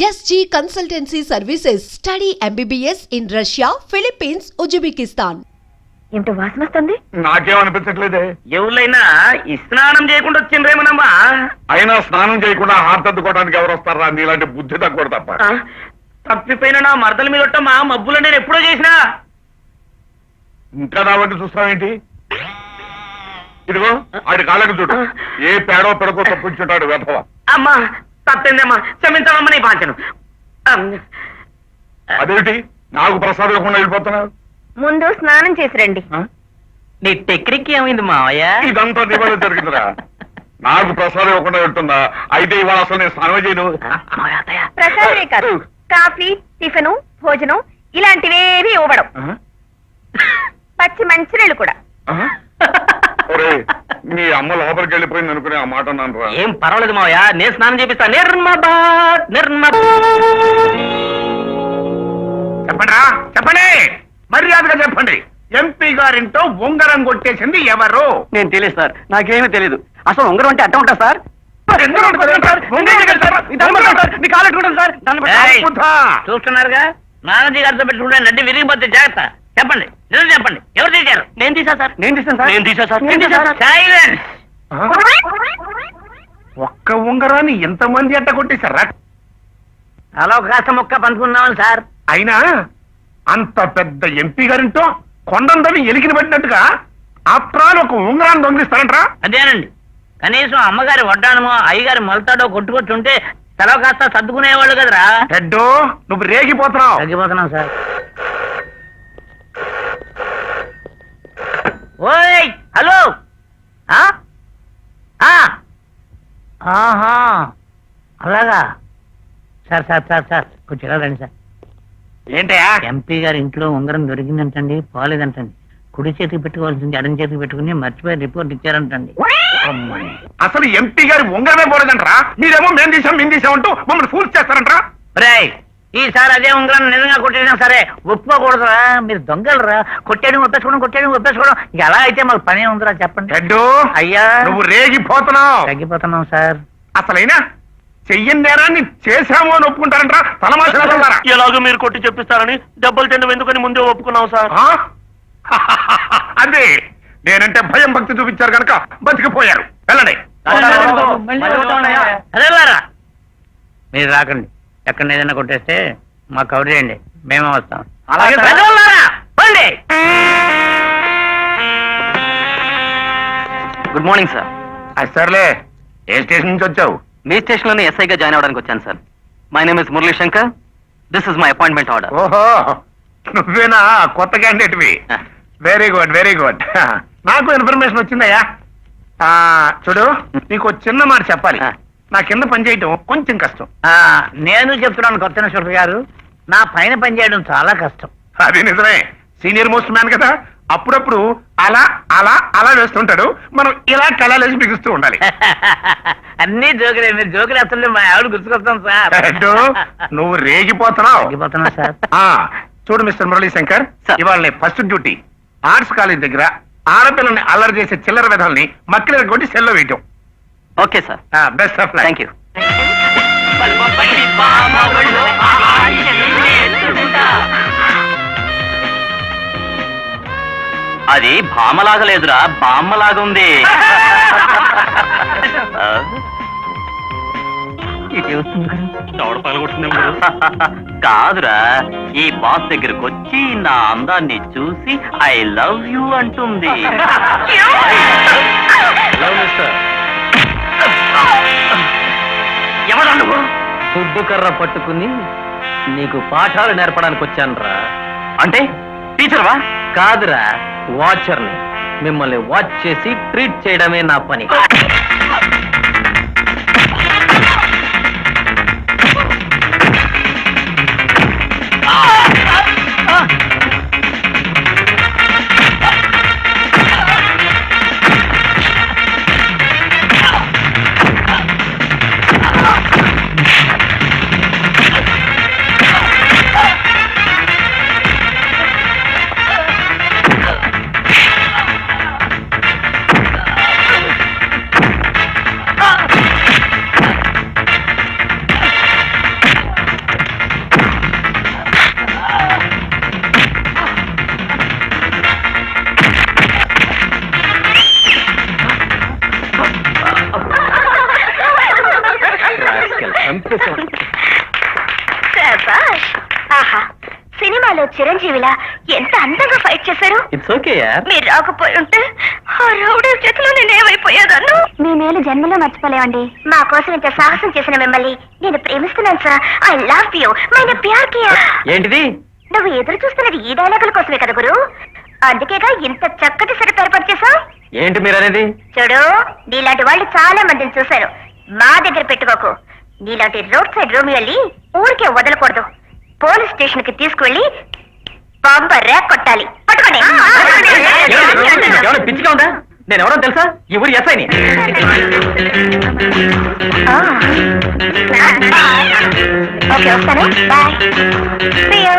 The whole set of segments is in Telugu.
SG Consultancy Services. Study MBBS in Russia, Philippines, Uzbekistan. ఏమిటో వాసన వస్తుంది. నాకేమనిపించట్లేదే. ఎవరైనా ఈ స్నానం చేయకుండా వచ్చిండ్రేమోనమ్మా. అయినా స్నానం చేయకుండా హారతద్దుకోవడానికి ఎవరు వస్తారా? నీలాంటి బుద్ధి తక్కువ తప్ప. తప్పిపోయిన నా మరదల మీద మా మబ్బులు నేను ఎప్పుడో చేసినా. ఇంకా నా వంటి చూస్తావేంటి? ఇదిగో ఆడి కాళ్ళకి చూడు. ఏ పేడో పెడకో తప్పించుంటాడు వెధవ. అమ్మా తప్పిందమ్మా, క్షమించమమ్మా నీ పాంచను. అదేంటి నాకు ప్రసాదం ఇవ్వకుండా వెళ్ళిపోతున్నావు? ముందు స్నానం చేసి రండి. నీ టెక్నిక్ ఏమైంది మావయ్య? ఇదంతా దివాళ జరిగిందిరా. నాకు ప్రసాదం ఇవ్వకుండా వెళ్తుందా? అయితే ఇవాళ అసలు నేను స్నానం చేయను. ప్రసాదమే కాదు, కాఫీ, టిఫిన్, భోజనం ఇలాంటివేవి ఇవ్వడం. పచ్చి మంచినీళ్ళు కూడా. మీ అమ్మ లోపలికి వెళ్ళిపోయింది అనుకునే ఆ మాట అన్నాను రా. ఏం పర్వాలేదు మావయ్య, నేను స్నానం చేపిస్తా. చెప్పండి రా, చెప్పండి, మర్యాదగా చెప్పండి. ఎంపీ గారింటో ఉంగరం కొట్టేసింది ఎవరు? నేను తెలియదు సార్, నాకేమీ తెలీదు. అసలు ఉంగరం అంటే అట్ట ఉంటా సార్? చూస్తున్నారుగా, నానాజీ గారితో పెట్టుకుంటే నడ్డి విరిగిపోతే జాగ్రత్త. చెప్పండి, నిజం చెప్పండి, ఎవరు తీశారు? నేను తీసా సార్. నేను తీసాను సార్. నేను తీసా సార్. సైలెన్స్. ఒక్క ఉంగరాన్ని ఎంతమంది అట్ట కొట్టేశారా? అలా కాస్త మొక్క పంచుకున్నామని సార్. అయినా అంత పెద్ద ఎంపీ గారింటో కొండందవి ఎలికిన పట్టినట్టుగా ఆఫ్టర్ ఒక ఉంగరాన్ని దొంగిలిస్తారంట్రా? అదేనండి, కనీసం అమ్మగారి వడ్డానమో అయ్యగారి మొలతాడో కొట్టుకొచ్చుంటే తల కాస్త సర్దుకునేవాళ్ళు కదరా. హెడ్డు, నువ్వు రేగిపోతున్నావు. తగ్గిపోతున్నాం సార్. ఓయ్ హలో. ఆహా అలాగా సార్. సార్ సార్ సార్ కొంచెం ఎలా రండి సార్. ఏంటయా? ఎంపీ గారి ఇంట్లో ఉంగరం దొరికిందంటండి, పోలేదంటండి. కుడి చేతికి పెట్టుకోవాల్సింది ఎడం చేతికి పెట్టుకుని మర్చిపోయి రిపోర్ట్ ఇచ్చారంటండి. అసలు ఎంపీ గారి ఉంగరమే పోలేదంటరా? మీరేమో మేము తీసామంటూ మమ్మల్ని ఫూల్ చేస్తారంటరా? రేయ్, ఈసారి అదే ఉంగరం నిజంగా కొట్టేసినా సరే ఒప్పుకోకూడదురా. మీరు దొంగలరా. కొట్టేయడం ఒప్పేసుకోవడం ఇక ఎలా అయితే మాకు పనే ఉందిరా చెప్పండి. హెడ్డు, అయ్యా నువ్వు రేగిపోతున్నావు. తగ్గిపోతున్నాం సార్. అసలైనా చెయ్యని నేరాన్ని చేశాము అని ఒప్పుకుంటారంటరా? తలమాసారా? ఎలాగో మీరు కొట్టి చెప్పిస్తారని డబ్బులు తినడం ఎందుకని ముందే ఒప్పుకున్నాం సార్. అదే నేనంటే భయం భక్తి చూపించారు కనుక బతికిపోయారు. వెళ్ళండి. అదేలారా, మీరు రాకండి. ఎక్కడ ఏదైనా కొట్టేస్తే మాకు కవర్ చేయండి, మేమే వస్తాం. అలాగే గుడ్ మార్నింగ్ సార్. సర్లే, ఏ స్టేషన్ నుంచి వచ్చావు? మీ స్టేషన్ లోనే ఎస్ఐగా జాయిన్ అవడానికి వచ్చాను sir. My name is Murali Shankar. This is my appointment order. ఓహో, నువ్వేనా కొత్త క్యాండిడేట్వి? Very good, very good. నాకు ఇన్ఫర్మేషన్ వచ్చిందయ్యా. చూడు, నీకు చిన్న మాట చెప్పాలి. నా కింద పనిచేయటం కొంచెం కష్టం. నేను చెప్తున్నాను కొత్త ఇన్స్పెక్టర్ గారు, నా పైన పనిచేయడం చాలా కష్టం. అది నిజమే, సీనియర్ మోస్ట్ మ్యాన్ కదా. అప్పుడప్పుడు అలా అలా అలా వేస్తుంటాడు, మనం ఇలా కళాలేసి బిగుస్తూ ఉండాలి. అన్ని జోకులే, మీరు జోకులు అసలు మా ఆవిడ గుర్తుకొస్తాం సార్. నువ్వు రేగిపోతున్నావు. తగ్గిపోతున్నా సార్. చూడు మిస్టర్ మురళీ శంకర్, సార్. ఇవాళ నీ ఫస్ట్ డ్యూటీ ఆర్ట్స్ కాలేజ్ దగ్గర ఆడపిల్లల్ని అల్లరి చేసే చిల్లర విధాలని మక్కిల కొట్టి సెల్లో వేయటం. Okay sir. Best of luck. Thank you. అది భామలాగా లేదురా, బామ్మలాగా ఉంది. కాదురా, ఈ బాస్ దగ్గరకు వచ్చి నా అందాన్ని చూసి ఐ లవ్ యూ అంటుంది. ఎవరా నువ్వు? ఫుడ్డు కర్ర పట్టుకుని నీకు పాఠాలు నేర్పడానికి వచ్చాను రా. అంటే టీచర్వా? కాదురా, వాచర్ని. మిమ్మల్ని వాచ్ చేసి ట్రీట్ చేయడమే నా పని. శభాష్. ఆహా, సినిమాలో చిరంజీవిలా ఎంత అందంగా ఫైట్ చేశారు. ఇట్స్ ఓకే యార్. మీరు రాకపోయి ఉంటే ఆ రౌడీ చేతిలో నేనేమైపోయేదాన్ని. మీ మేలు జన్మలో మర్చిపోలేవండి. మా కోసం ఇంత సాహసం చేసిన మిమ్మల్ని నేను ప్రేమిస్తున్నాను సార్. I love you. మైన ప్యార్ కియా. ఏంటిది? నువ్వు ఎదురు చూస్తున్నది ఈ డైలాగుల కోసమే కదా గురు. అందుకేగా ఇంత చక్కటి సెటప్ ఏర్పాటు చేశావు. ఏంటి మీరు అనేది? చూడు, నీలాంటి వాళ్ళు చాలా మందిని చూశారు. మా దగ్గర పెట్టుకోకు. నీలాంటి రోడ్ సైడ్ రోమియోల్ని ఊరికే వదలకూడదు. పోలీస్ స్టేషన్ కి తీసుకువెళ్ళి పంప రేక్ కొట్టాలి. పట్టుకోండి. ఎవరో పిచ్చిగా ఉందా? నేను ఎవరో తెలుసా? ఈ ఊరి ఎస్ఐని. ఓకే, వస్తాను. బాయ్. See you.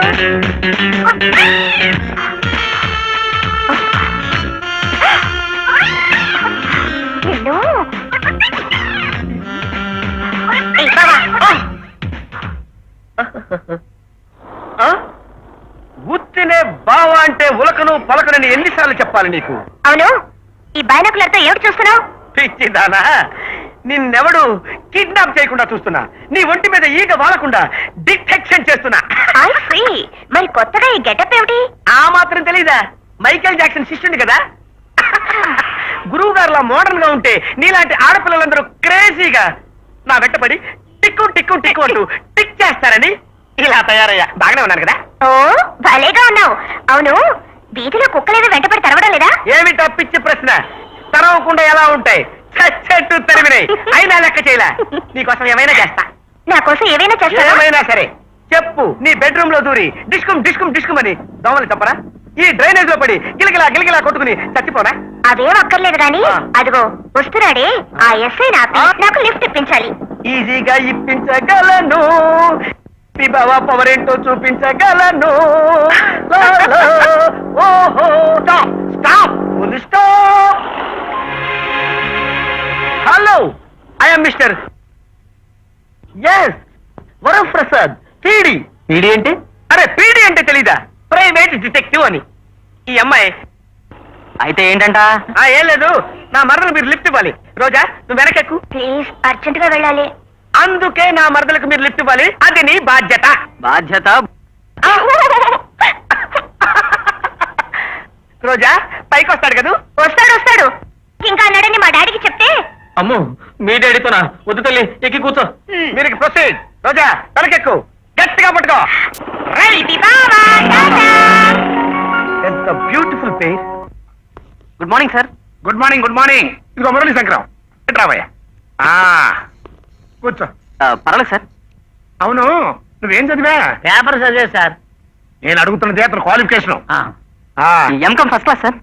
నిన్ను. ఏయ్, బావా. గుర్తినే బావా అంటే ఉలకను పలకనని ఎన్నిసార్లు చెప్పాలి నీకు? అవును, ఈ బైనాకులర్ తో ఏమిటి చూస్తున్నావు? పిచ్చిదానా, నిన్నెవడు కిడ్నాప్ చేయకుండా చూస్తున్నా. నీ ఒంటి మీద ఈగ వాలకుండా డిటెక్షన్ చేస్తున్నా. I see. మరి కొత్తగా ఈ గెటప్ ఏమిటి? ఆ మాత్రం తెలీదా? మైకేల్ జాక్సన్ శిష్యుడు కదా. గురువు గారులా మోడర్న్ గా ఉంటే నీలాంటి ఆడపిల్లలందరూ క్రేజీగా నా వెంటపడి టిక్కు టిక్కు టిక్కు అంటూ టిక్ చేస్తారని ఇలా తయారయ్యా. బాగానే ఉన్నాను కదా? ఓ, భలేగా ఉన్నావు. అవును, వీధిలో కుక్కలేవి వెంటపడి తరవడం లేదా? ఏమిటా పిచ్చి ప్రశ్న? తరవకుండా ఎలా ఉంటాయి? చచ్చెట్టు తరిమినాయి. అయినా లెక్క చేయలే. నీకోసం ఏమైనా చేస్తా. నా కోసం ఏవైనా చేస్తావా? ఏమైనా సరే చెప్పు. నీ బెడ్రూమ్ లో దూరి డిస్కుమ్ డిస్కుమ్ డిస్కుమ్ అని దోమలు చెప్పరా? ఈ డ్రైనేజ్ లో పడి గిలగిలా గిలగిలా కొట్టుకుని చచ్చిపోనా? అదేం అక్కర్లేదు గాని, ఆ. అదిగో వస్తున్నాడే ఆ ఎస్ఐ నాకు లిఫ్ట్ ఇప్పించాలి. ఈజీగా ఇప్పించగలను. మీ బావ పవర్ ఏంటో చూపించగలను. లా, లా, ఓహో. Stop stop stop. Hello, I'm mister S Varaprasad PD. PD అంటే? అరే, పీడి అంటే తెలీదా? ప్రైవేట్ డిటెక్టివ్ అని. ఈ అమ్మాయి అయితే ఏంటంట? ఏం లేదు, నా మరదలు మీరు లిఫ్ట్ ఇవ్వాలి. రోజా, నువ్వు వెనకెక్కు. ప్లీజ్, అర్జెంట్ గా వెళ్ళాలి. అందుకే నా మరదలకు మీరు లిఫ్ట్ ఇవ్వాలి. అది నీ బాధ్యత. బాధ్యత? రోజా, పైకి వస్తాడు కదూ? వస్తాడు వస్తాడు. ఇంకా అన్నాడని మా డాడీకి చెప్తే. అమ్మో, మీ డాడీతోనా? వద్దు తల్లి, ఎక్కి కూర్చో. మీరు ప్రొసీడ్. రోజా, తలకెక్కు. గట్టిగా పట్టుకో. రైట్ బావా, టాటా. ఎంత బ్యూటిఫుల్ పేర్. Good morning sir. Good morning, good morning. ఇదిగో మురళి శంకరం, రావయ్యా. కూర్చో. పర్వాలేదు సార్. అవును, నువ్వేం చదివా? పేపర్ చదివే సార్. నేను అడుగుతున్నది అతను qualification. MCom first class sir.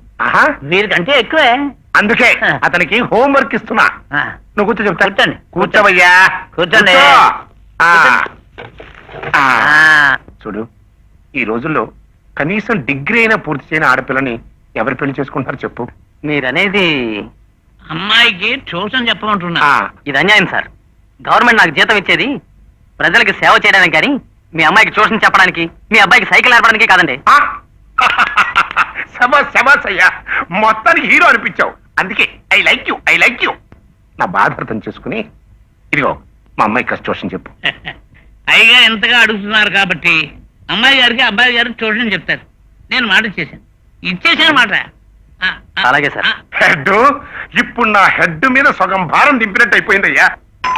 వీరికంటే ఎక్కువే. అందుకే అతనికి హోంవర్క్ ఇస్తున్నా. నువ్వు కూర్చో చెప్తా. కూర్చోండి. కూర్చోవయ్యా. కూర్చోండి. కూర్చో. ఆ. చూడు, ఈ రోజుల్లో కనీసం డిగ్రీ అయినా పూర్తి చేయని ఆడపిల్లని ఎవరు పెళ్లి చేసుకుంటారు చెప్పు? మీరనేది అమ్మాయికి ట్యూషన్ చెప్పమంటున్నా. ఇది అన్యాయం సార్. గవర్నమెంట్ నాకు జీతం ఇచ్చేది ప్రజలకి సేవ చేయడానికి, కానీ మీ అమ్మాయికి ట్యూషన్ చెప్పడానికి, మీ అబ్బాయికి సైకిల్ నేర్పడానికి కాదండి. శబాస్ శబాస్ అయ్యా, మొత్తానికి హీరో అనిపించావు. అందుకే I like you, I like you. నా బాధ అర్థం చేసుకుని ఇదిగో మా అమ్మాయి ట్యూషన్ చెప్పు. అయ్యగా ఎంతగా అడుగుతున్నారు కాబట్టి అమ్మాయి గారికి అబ్బాయి గారికి ట్యూషన్ చెప్తారు. నేను మాట ఇచ్చేసాను. ఇచ్చేసాను మాట. అలాగే సార్. హెడ్, ఇప్పుడు నా హెడ్ మీద సగం భారం దింపినట్టు అయిపోయిందయ్యా.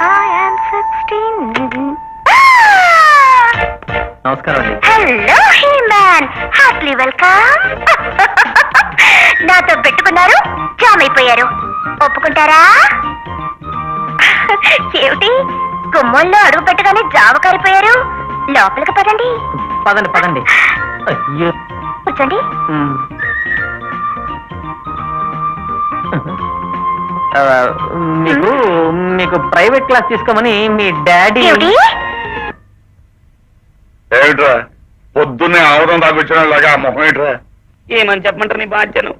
I am 16. నమస్కారం అండి. Hello He-Man, heartily welcome. నాతో పెట్టుకున్నారు, జామ్ అయిపోయారు. ఒప్పుకుంటారా? ఏమిటి, గుమ్మంలో అడుగు పెట్టగానే జామ కారిపోయారు? లోపలికి పదండి. పదండి పదండి. అయ్యో. కూర్చోండి. మీకు మీకు ప్రైవేట్ క్లాస్ తీసుకోమని మీ డాడీ. ఏమిటి? ఏమిట్రా పొద్దున్నే ఆవదం తాగొచ్చిన లాగా మొహం ఏంట్రా? ఏమని చెప్పమంటారు నీ బాధ్యను?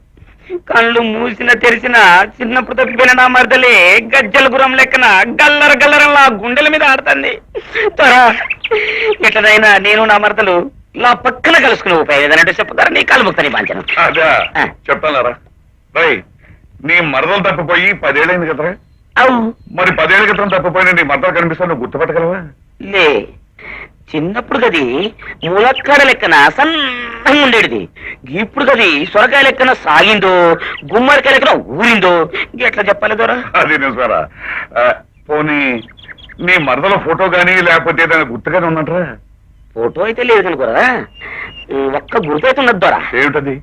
కళ్ళు మూసిన తెరిసిన చిన్నప్పుడు తప్పిపోయిన నా మరదలే గజ్జల గురం లెక్కన గల్లర గల్లరలా గుండెల మీద ఆడుతుంది. ఎట్లదైనా నేను నా మరదలు నా పక్కన కలుసుకుని ఉపాయం ఏదనంటే చెప్పుతారా? నీ కాలు ముక్త నీ బాధ్యను. అదే చెప్తానారా రై, నీ మరదలు తప్పిపోయి 10 ఏళ్ళైంది కదరా? అవు మరి 10 ఏళ్ళ క్రితం తప్పిపోయిన నీ మరదలు కనిపిస్తా, నువ్వు గుర్తుపట్టగలవా? లే, చిన్నప్పుడు గది ములక్కాడ లెక్కన సన్నంగా ఉండేది. ఇప్పుడు గది సొరకాయ లెక్కన సాగిందో, గుమ్మడికాయ లెక్కన ఊరిందో, ఎట్లా చెప్పాలి దొరా? అది నిజారా? పోనీ నీ మరదల ఫోటో గానీ లేకపోతే ఏదైనా గుర్తుగానే ఉన్నట్రా? ఫోటో అయితే లేదు కనుకోరా, ఒక్క గుర్తు అయితే ఉన్నది దొరా. ఏమిటది?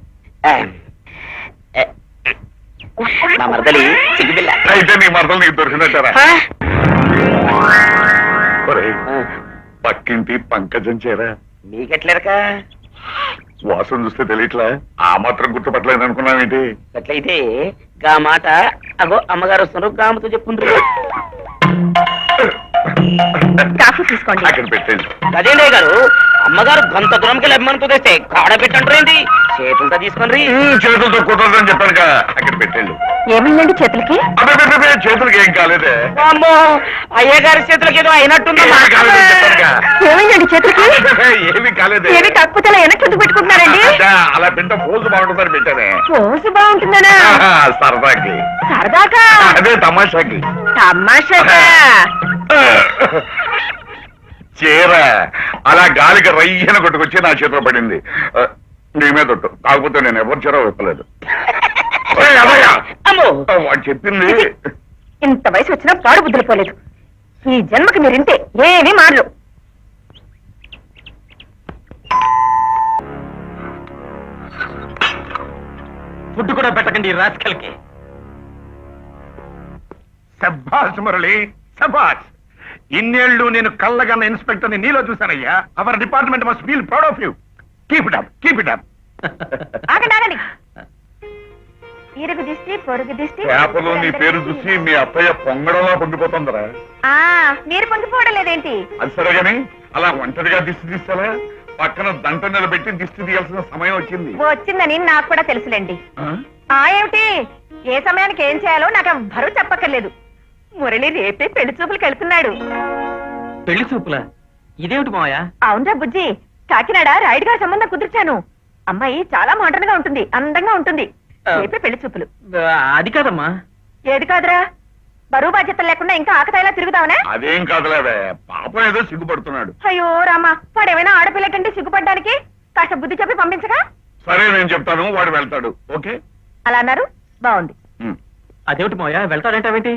నా మరదలి సిగ్గుపిల్ల. అయితే నీ మరదలు నీకు దొరికినట్టారా? పక్కింటి పంకజం చేరా? నీకెట్లేరకా? వాసన చూస్తే తెలియట్లా? ఆ మాత్రం గుర్తుపట్టలేదు అనుకున్నావేంటి? అట్లయితే గా మాట అగో అమ్మగారు వస్తున్నారు, గామతో చెప్పుండ్రు. కాఫీ తీసుకోండి. అక్కడ పెట్టండి. అదేండే గారు, అమ్మగారు గంత దూరంకి లభిమనుతో తెస్తే కాడ పెట్టండి, చేతులతో తీసుకొని. చేతులతో కుదరదని చెప్పాను కదా, అక్కడ పెట్టండి. ఏమైందండి చేతులకి? అబ్బే చేతులకి ఏం కాలేదే. అమ్మో, అయ్యగారి చేతులకి ఏదో అయినట్టుందా? ఏమీ కాలేదని చెప్పాను కదా. ఏమైందండి చేతులకి? ఏమి కాలేదే. ఏమి కాకపోతే అలా వెనక్కి చుట్టూ పెట్టుకుంటున్నారండి? అలా పింట పోజు బాగుంటుందని పెట్టానే. పోసు బాగుంటుందనా? సరదాకి. సరదాకా? అదే తమాషాకి. తమాషాగా? చీర అలా గాలికి రయ్యన కొట్టుకొచ్చి నా చేతిలో పడింది. నీ మీద ఒట్టు. కాకపోతే నేను ఎవరి చీర విప్పలేదు. అమ్మో, వాడు చెప్పింది. ఇంత వయసు వచ్చినా పాడు బుద్ధులు పోలేదు. ఈ జన్మకి మీరింతే, ఏమీ మారలు. ఫుడ్ కూడా పెట్టకండి రాస్కల్కి. సభాష్ మురళి, సభాష్. ఇన్నేళ్లు నేను కళ్ళగన్న ఇన్స్పెక్టర్ ని నీలో చూశానయ్యా. Our department must feel proud of you. Keep it up, keep it up. ఆగండి ఆగండి. ఇరుగు దిష్టి పొరుగు దిష్టి. పేపర్లో నీ పేరు చూసి మీ అత్తయ్య పొంగడంలా పొంగిపోతుందరా. మీరు పొంగిపోవడం లేదేంటి? అది సరేగాని అలా ఒంటరిగా దిష్టి తీస్తారా? పక్కన దంట నిలబెట్టి దిష్టి తీయాల్సిన సమయం వచ్చింది. వచ్చిందని నాకు కూడా తెలుసులేండి. ఆ? ఏమిటి? ఏ సమయానికి ఏం చేయాలో నాకు ఎవ్వరూ చెప్పక్కర్లేదు. మురళి రేపే పెళ్లి చూపులకు వెళ్తున్నాడు. పెళ్లి చూపులా? ఇదేమిటి మావయ్య? అవునరా బుజ్జి, కాకినాడ రాయుడు గారి సంబంధం కుదిర్చాను. అమ్మాయి చాలా మోడర్న్ గా ఉంటుంది, అందంగా ఉంటుంది. రేపే పెళ్లి చూపులు. అది కాదమ్మా. ఏది కాదురా? బరువు బాధ్యతలు లేకుండా ఇంకా ఆకతాయిలా తిరుగుతావనే? అదేం కాదులేవే, పాపం ఏదో సిగ్గుపడుతున్నాడు. అయ్యో రామా, వాడేమైనా ఆడపిల్ల కంటే సిగ్గుపడ్డానికి కాస్త బుద్ధి చెప్పి పంపించగా? సరే నేను చెప్తాను, వాడు వెళ్తాడు. ఓకే? అలా అన్నారు, బాగుంది. అదేమిటి మావయ్య, వెళ్తాడంటావేంటి?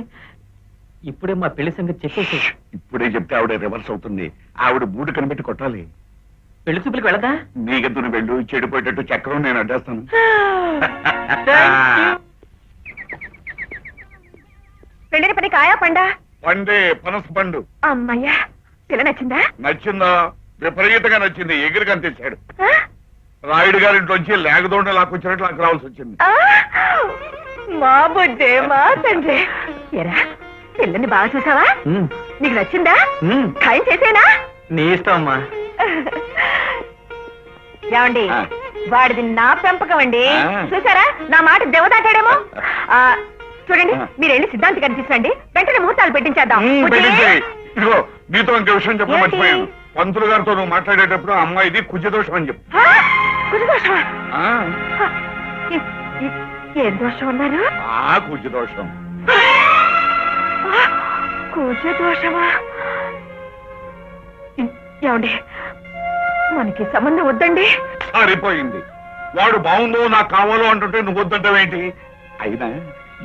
ఇప్పుడే మా పెళ్లి సంగతి చెప్పేసి. ఇప్పుడే చెప్తే ఆవిడ రివర్స్ అవుతుంది. ఆవిడ బూటు కనిపెట్టి కొట్టాలి. పెళ్లి చూపులకు వెళ్ళదా? నీకెత్తుని వెళ్ళు, చెడిపోయేటట్టు చక్రం నేను అడ్డేస్తాను. పెళ్లిని పని కాయా పండా? పండే పనస పండు. అమ్మయ్యా, పిల్ల నచ్చిందా? నచ్చిందా? విపరీతంగా నచ్చింది. ఎగిరి కనిపించాడు. ఆ? రాయుడు గారింట్లోంచి లేకదోండ లాక్కొచ్చినట్లు నాకు రావాల్సి వచ్చింది. ఆ? మా బుజ్జే, మా తండ్రి. ఎరా, పిల్లని బాగా చూసావా? నీకు నచ్చిందా? ఖాయం చేసేనా? నీ ఇష్టం అమ్మా. ఏమండి, ఆ. వాడిది నా పెంపకం అండి. ఆ. చూసారా, నా మాట దెవదాటాడేమో. చూడండి, ఆ. మీరు వెళ్ళి సిద్ధాంతి గారిని తీసుకురండి. వెంటనే ముహూర్తాలు పెట్టించేద్దాం. పెట్టించి. ఇదిగో నీతో ఇంకో విషయం చెప్పడం ఏంటి? మర్చిపోయాను. పంతులు గారితో నువ్వు మాట్లాడేటప్పుడు ఆ అమ్మాయిది కుజదోషం అని చెప్పు. ఆ, కుజదోషమా? ఆ, ఏం దోషం అన్నారు? ఆ కుజదోషం. కుజదోషమా? ఏమండి, మనకి సంబంధం వద్దండి. సరిపోయింది. వాడు బాగుందో నాకు కావాలో అంటుంటే నువ్వు వద్దంటావేంటి? అయినా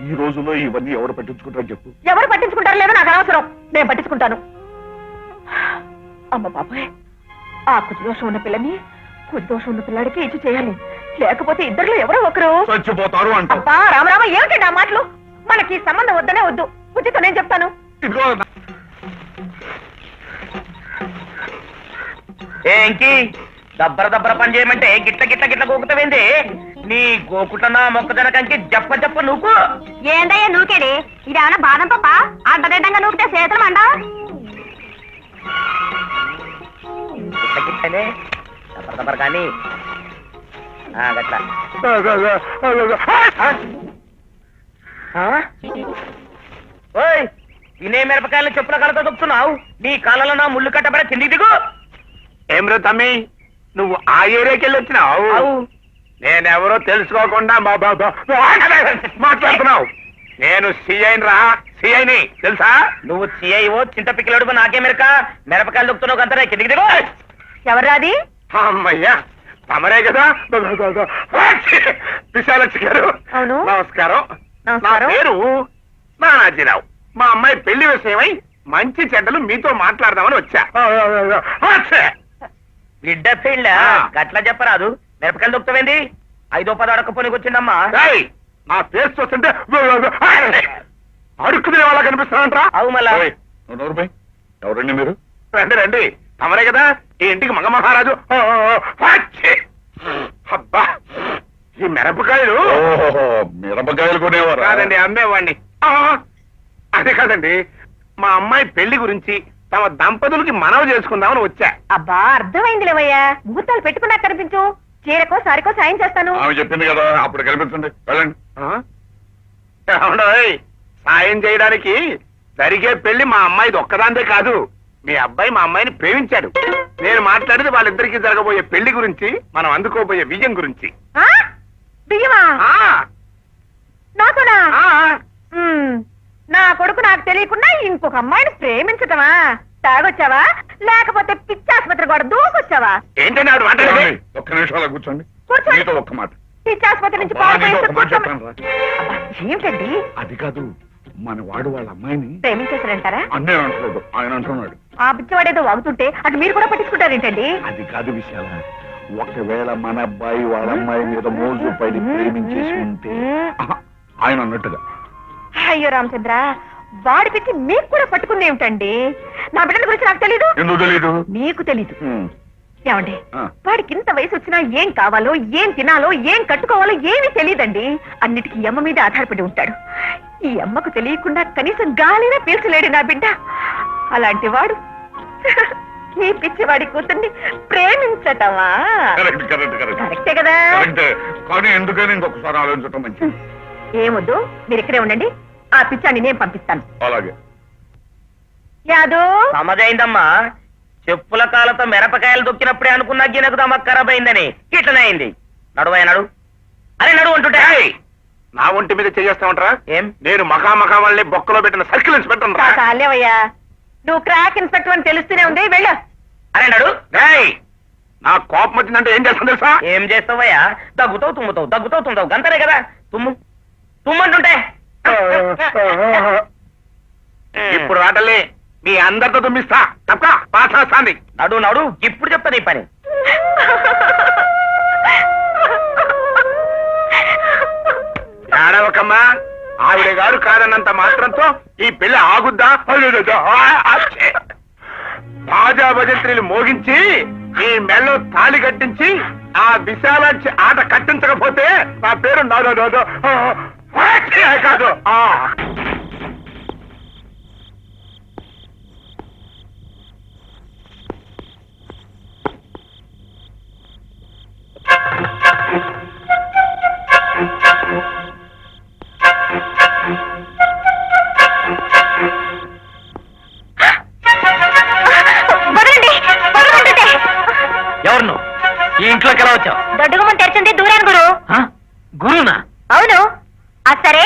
ఈ రోజుల్లో ఇవన్నీ ఎవరు పట్టించుకుంటారని చెప్పు. ఎవరు పట్టించుకుంటారో లేదో నాకు అనవసరం, నేను పట్టించుకుంటాను. అమ్మ బాబాయ్, ఆ కుజదోషం ఉన్న పిల్లని కుజదోషం ఉన్న పిల్లాడికి ఇచ్చి చేయాలి. లేకపోతే ఇద్దరిలో ఎవరో ఒకరు చచ్చిపోతారు అంటావు. అబ్బా రామరామ, ఏమిటండి ఆ మాటలు? మనకి సంబంధం వద్దనే వద్దు. ఉచిత నేను చెప్తాను. ఇదిగో ఏంకి దబ్బర పని చేయమంటే గిట్ల గిట్ల గిట్ల గోకుతావేంది? నీ గోకుట్ల మొక్కజొన్న కంకి జప్ప నువ్వు. ఏందయ్యా నూకేడి? ఇదేమన్నా బాదం పప్ప? అడ్డదిడ్డంగా నూకితే చేతులు మండ. గిట్ల గిట్లనే దబ్బర కానీ గట్ల. ఓయ్, తినే మిరపకాయలు చెప్పుల కాళ్ళతో దొక్కుతున్నావు. నీ కాళ్ళలో నా ముళ్ళు కట్టబడే తిండి దిగు. ఏమ్రో తమ్మి, నువ్వు ఆ ఏరియాకి వెళ్ళి వచ్చినావు? అవు. నేనెవరో తెలుసుకోకుండా మాట్లాడుతున్నావు. నేను సిఐని రా, సిఐని తెలుసా? నువ్వు సిఐఓ చింత పిక్కలాడు నాకేమెరక మిరపకాయలు దొక్కుతున్నావు కంతనే కిందికి దిగు. ఎవరాది? అమ్మయ్యా తమరే కదా. విశాలక్షి గారు అవును. నమస్కారం. నా నమస్కారం. పేరు నానాజీరావు. మా అమ్మాయి పెళ్లి విషయమై మంచి చెడ్డలు మీతో మాట్లాడదామని వచ్చా. బిడ్డ పెళ్ళ గట్లా చెప్పరాదు. మిరపకాయలు దొక్కుతావేంది? 5-10 అడకపోనికి వచ్చిందమ్మా. ఏయ్, నా పేరు చూస్తుంటే అడుక్కునే వాళ్ళ కనిపిస్తానంటరా. అవు మళ్ళా ఎవరండి మీరు? రండి రండి, తమరే కదా ఈ ఇంటికి మగ మహారాజు. అబ్బా, ఈ మిరపకాయలు ఓహో, మిరపకాయలు కొనేవారా? కాదండి, అమ్మేవాడిని. అదే కాదండి, మా అమ్మాయి పెళ్లి గురించి తమ దంపతులకి మనవి చేసుకుందామని వచ్చా. అబ్బా అర్థమైంది లేవయ్యా. ముహూర్తాలు పెట్టుకున్నా కనిపించు. చీరకో సారికో సాయం చేస్తాను. ఆమె చెప్పింది కదా, అప్పుడు కనిపించండి, వెళ్ళండి. ఏమండోయ్, సాయం చేయడానికి జరిగే పెళ్లి మా అమ్మాయిది ఒక్కదాందే కాదు. మీ అబ్బాయి మా అమ్మాయిని ప్రేమించాడు. నేను మాట్లాడేది వాళ్ళిద్దరికీ జరగబోయే పెళ్లి గురించి, మనం అందుకోబోయే విజయం గురించి. ఆ? బియ్యమా? ఆ, నాతోనా? ఆ, నా కొడుకు నాకు తెలియకుండా ఇంకొక అమ్మాయిని ప్రేమించటమా? తాగొచ్చావా లేకపోతే పిచ్చాసుపత్రి కూడా దూకొచ్చావా? ఏంటండి ఆవిడ మాట్లాడేది? ఏమండి? ఒక్క నిమిషం అలా కూర్చోండి. కూర్చోండి. మీతో ఒక్క మాట. పిచ్చాసుపత్రి నుంచి అబ్బా, నీతో ఒక మాట పారిపోయి చెప్పాను రా. ఏమిటండి అది కాదు, మన వాడు వాళ్ళ అమ్మాయిని ప్రేమించేసారంటారా? అన్నే అంటున్నాడు, ఆయన అంటున్నాడు. ఆ పిచ్చివాడేదో వాగుతుంటే అటు మీరు కూడా పట్టించుకుంటారేంటండి? అది కాదు విశాల, ఒకవేళ మన అబ్బాయి వాళ్ళ అమ్మాయి మీద మోజు పడి ప్రేమించేసి ఉంటే ఆహా, ఆయన అన్నట్టుగా. అయ్యో రామచంద్ర, వాడి పిచ్చి మీకు కూడా పట్టుకుంది ఏమిటండి? నా బిడ్డల గురించి నాకు తెలీదు, ఎందుకు తెలీదు? మీకు తెలీదు. ఉమ్, ఏమండి, ఆ. వాడికి ఇంత వయసు వచ్చినా ఏం కావాలో, ఏం తినాలో, ఏం కట్టుకోవాలో ఏమీ తెలియదండి. అన్నిటికీ ఈ అమ్మ మీద ఆధారపడి ఉంటాడు. ఈ అమ్మకు తెలియకుండా కనీసం గాలినా పీల్చలేడు నా బిడ్డ. అలాంటి వాడు ఈ పిచ్చివాడి కూతుర్ని ప్రేమించటమా? కరెక్ట్ కరెక్ట్ కరెక్ట్ కరెక్టే కదా? కరెక్టే, కానీ ఎందుకని ఇంకొకసారి ఆలోచించడం మంచిది. ఏమొద్దు, మీరు ఇక్కడే ఉండండి. ఆ పిచ్చాన్ని నేను పంపిస్తాను. అలాగే. యాదు, సమజైందమ్మా. చెప్పుల కాలతో మిరపకాయలు దొక్కినప్పుడే అనుకున్నా గినకు దమక్ ఖరాబ్ అయిందని ఇట్లనే అయింది. నడువయ్య నడు. అరే నడు అంటుంటే. ఏయ్, నా ఒంటి మీద చేస్తామంటారా? ఏం? నేను మఖా వాళ్ళని బొక్కలో పెట్టిన సర్కిల్ ఇన్స్పెక్టర్ రా. కాలేవయ్యా, నువ్వు క్రాక్ ఇన్స్పెక్టర్ అని తెలుస్తూనే ఉంది. వెళ్ళు. అరే నడు. ఏయ్, నా కోపం వచ్చిందంటే ఏం చేస్తాను తెలుసా? ఏం చేస్తావయ్యా? దగ్గుతావు తుమ్ముతావు, దగ్గుతావు తుమ్ముతావు, గంతనే కదా. తుమ్ము తుమ్మంటుంటే. ఇప్పుడు రాటలే మీ అందరితో తుమ్మిస్తా తప్ప పాఠాస్తాంది. నడు నడు, ఇప్పుడు చెప్తా నీ పని. ఏడవకమ్మా, ఆవిడ గారు కాదన్నంత మాత్రంతో ఈ పెళ్లి ఆగుద్దా? బాజా భజంత్రీలు మోగించి ఈ మెల్లో తాళి కట్టించి ఆ విశాలాక్షి ఆట కట్టించకపోతే నా పేరు కాదు. ఎవరు నువ్వు? ఈ ఇంట్లోకి ఎలా వచ్చావు? దొడ్డుగుమ్మం తెరిచింది దూరాను గురు. గురునా? అవును. సరే,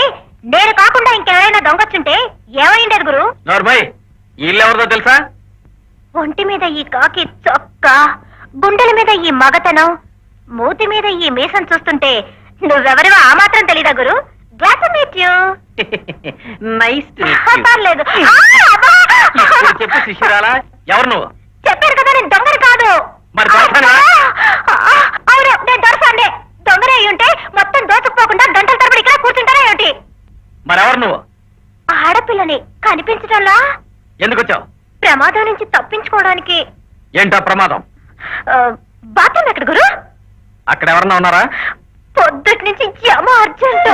నేను కాకుండా ఇంకెవరైనా దొంగొచ్చుంటే ఏమైండేది గురు? నోర్మయ్, ఈ ఇల్లు ఎవరిదో తెలుసా? ఒంటి మీద ఈ కాకి చొక్క, గుండెల మీద ఈ మగతనం, మూతి మీద ఈ మీసం చూస్తుంటే నువ్వెవరివో ఆ మాత్రం తెలీదా గురు? Glad to meet you. Nice. పర్లేదు. చెప్పు శిష్యురాలా, ఎవరు నువ్వు? చెప్పారు కదా నేను దొంగని కాదు. మరి దొరసానా? అవును, నేను దొరసాండే. దొంగనే అయి ఉంటే మొత్తం దోచుకుపోకుండా గంటల తరబడి ఇక్కడ కూర్చుంటారా ఏమిటి? మరెవరు నువ్వు? ఆడపిల్లని కనిపించడంలా ఎందుకు వచ్చావు? ప్రమాదం నుంచి తప్పించుకోవడానికి. ఏంటా ప్రమాదం? బాత్రూమ్ ఎక్కడ గురు? అక్కడ ఎవరన్నా ఉన్నారా? పొద్దుటి నుంచి జమ అర్జెంట్.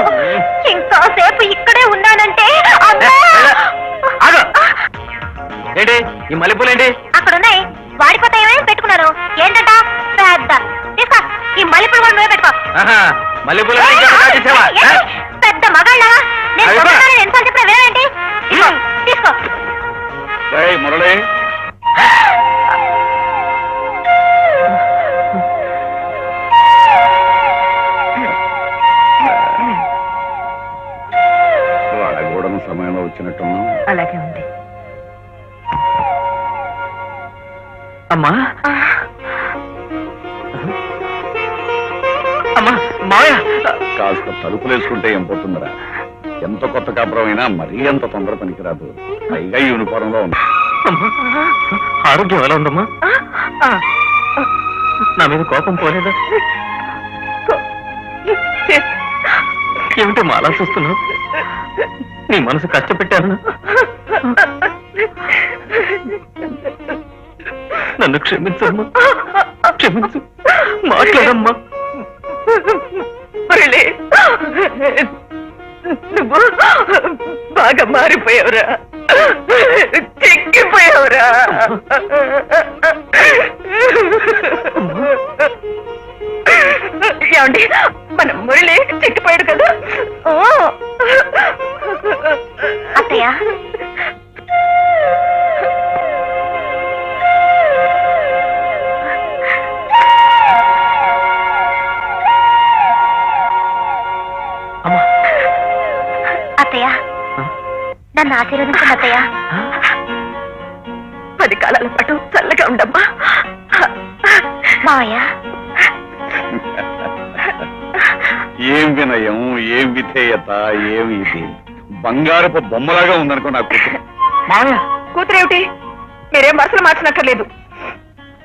ఇంకాసేపు ఇక్కడే ఉన్నానంటే ఆగు. ఏంటి ఈ మల్లెపూలేంటి? అక్కడున్నాయి. వాడిపోతాయేమేమి పెట్టుకున్నారు. ఏంటంట పెద్ద తీసుకో. ఈ మల్లెపూలు కూడా నువ్వే పెట్టుకో. మల్లెపూలు పెద్ద మగాళ్ళ నేను అయ్యో. దొంగతనాన్ని ఎన్నిసార్లు చెప్పినా వినవేంటి? ఇదిగో, తీసుకో. ఏయ్ మురళి, అమ్మా అమ్మా మావయ్య కాస్త తలుపులేసుకుంటే ఏం పోతుందిరా? ఎంత కొత్త కాపురం అయినా మరీ ఎంత తొందర పనికిరాదు. పైగా యూనిఫారంలో ఉంది. అమ్మా ఆరోగ్యం ఎలా ఉందమ్మా? నా మీద కోపం పోలేదా? ఏమిటో అలా చూస్తున్నావు? నీ మనసు కష్టపెట్టాను. నన్ను క్షమించమ్మా, క్షమించు, మాట్లాడమ్మా. నువ్వు బాగా మారిపోయావురా, చెక్కిపోయావురా. ఏమండి, మన మురళి చెక్కిపోయాడు కదా. అత్తయ్య అమ్మా అత్తయ్య నన్ను ఆశీర్వదించండి అత్తయ్య. 10 కాలాల పాటు చల్లగా ఉండమ్మా. మావయ్య ఏం వినయం, ఏం విధేయత, ఏమి ఇది బంగారపు బొమ్మలాగా ఉందనుకో నా కూతురు. మావయ్య కూతురేమిటి? మీరేం మనసులు మార్చినక్కర్లేదు.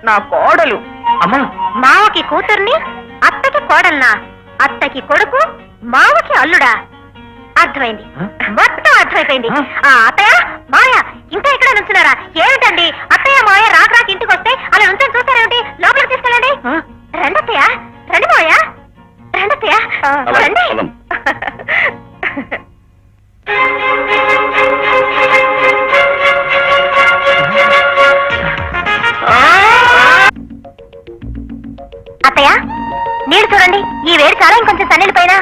నా కోడలు. అమ్మా మావకి కూతుర్ని, అత్తకి కోడల్నా? అత్తకి కొడుకు, మావకి అల్లుడా? అర్థమైంది, మొత్తం అర్థమైపోయింది. అత్తయ్య మాయ ఇంకా ఇక్కడ నుంచున్నారా? ఏమిటండి అత్తయ్య మాయ రాక రాక ఇంటికి వస్తే అలా నుంచొని చూస్తారేమిటి? లోపలికి తీసుకెళ్ళండి. రండి అత్తయ్య, రండి మాయ, రండి అత్తయ్య, అలాగే, రండి. పదం. అత్తయ్య నీళ్ళు చూడండి, ఈ వేడి చాలా, ఇంకొంచెం సన్నీళ్ళ పైన.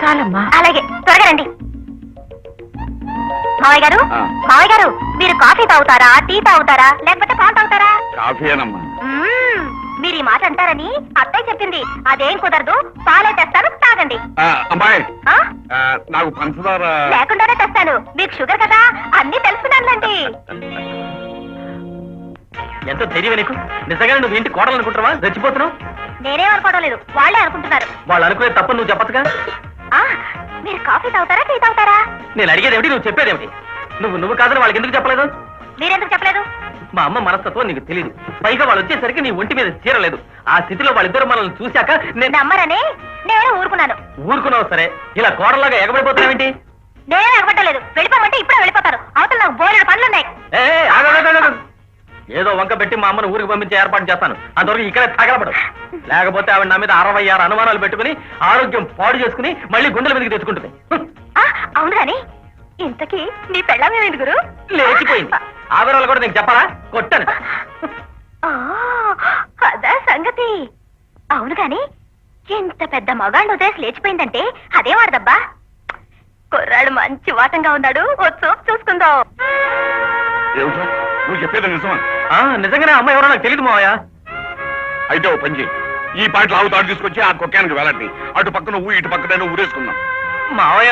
చాలమ్మా. అలాగే, త్వరగా రండి. మావయ్య గారు, ఆ. మావయ్య గారు, మీరు కాఫీ తాగుతారా, టీ తాగుతారా, లేకపోతే పాలు తాగుతారా? కాఫీయేనమ్మా. మీరు ఈ మాట అంటారని అత్తయ్య చెప్పింది. అదేం కుదరదు, పాలే తెస్తాను, తాగండి. అమ్మాయి ఆ? నాకు పంచదార. లేకుండానే తెస్తాను, మీకు షుగర్ కదా, అన్ని తెలుసుకున్నానులేండి. ఎంత ధైర్యం నీకు? నిజంగా నువ్వు ఇంటి కోడలు అనుకుంటున్నావా? చచ్చిపోతున్నావు. నేనేం అనుకోవడం లేదు, వాళ్ళే అనుకుంటున్నారు. వాళ్ళు అనుకునే తప్ప నువ్వు చెప్పచ్చుగా. ఆ, మీరు కాఫీ తాగుతారా, టీ తాగుతారా? నేను అడిగేది ఏమిటి, నువ్వు చెప్పేది ఏమిటి? నువ్వు కాదని వాళ్ళకి ఎందుకు చెప్పలేదు? మీరెందుకు చెప్పలేదు? మా అమ్మ మనస్తత్వం నీకు తెలియదు. పైగా వాళ్ళు వచ్చేసరికి నీ ఒంటి మీద చీరలేదు. ఆ స్థితిలో వాళ్ళిద్దరు మనల్ని చూశాక నేను నమ్మరని నేను ఊరుకున్నాను. ఊరుకున్నావు సరే, ఇలా కోడలాగా ఎగబడిపోతున్నావేంటి? నేనే ఎగబట్టలేదు, వెళ్ళిపోమంటే ఇప్పుడే వెళ్ళిపోతారు. అవతల నాకు బోలెడు పనులున్నాయి. ఏ, ఆగు, ఆగు, ఆగు, ఆగు. ఏదో వంక పెట్టి మా అమ్మను ఊరికి పంపించే ఏర్పాటు చేస్తాను. అంతవరకు ఇక్కడే తగలబడు. లేకపోతే ఆవిడ నా మీద 66 అనుమానాలు పెట్టుకుని ఆరోగ్యం పాడు చేసుకుని మళ్ళీ గుండెల మీదకి తెచ్చుకుంటుంది. అవును గాని ఇంతకీ నీ పెళ్ళమేమిటి గురు? లేచిపోయింది. ఆ వివరాలు కూడా నీకు చెప్పాలా? కొట్టాను. ఆ, అదా సంగతి. అవును గాని ఇంత పెద్ద మగాళ్ళు వదిలేసి లేచిపోయిందంటే అదే వాడదబ్బా. కుర్రాడు మంచి వాటంగా ఉన్నాడు, ఓ చూపు చూసుకుందాం. ఏమిటో నువ్వు చెప్పేది నిజమా? నిజంగానే అమ్మ ఎవరో నాకు తెలియదు మావయ్య. అయితే ఓ పని చేయి, ఈ పాటలు ఆవు తాడు తీసుకొచ్చి ఆ కుక్కానికి వెళ్ళండి. అటు పక్కన నువ్వు, ఇటు పక్కన ఊరేసుకుందాం. మావయ్య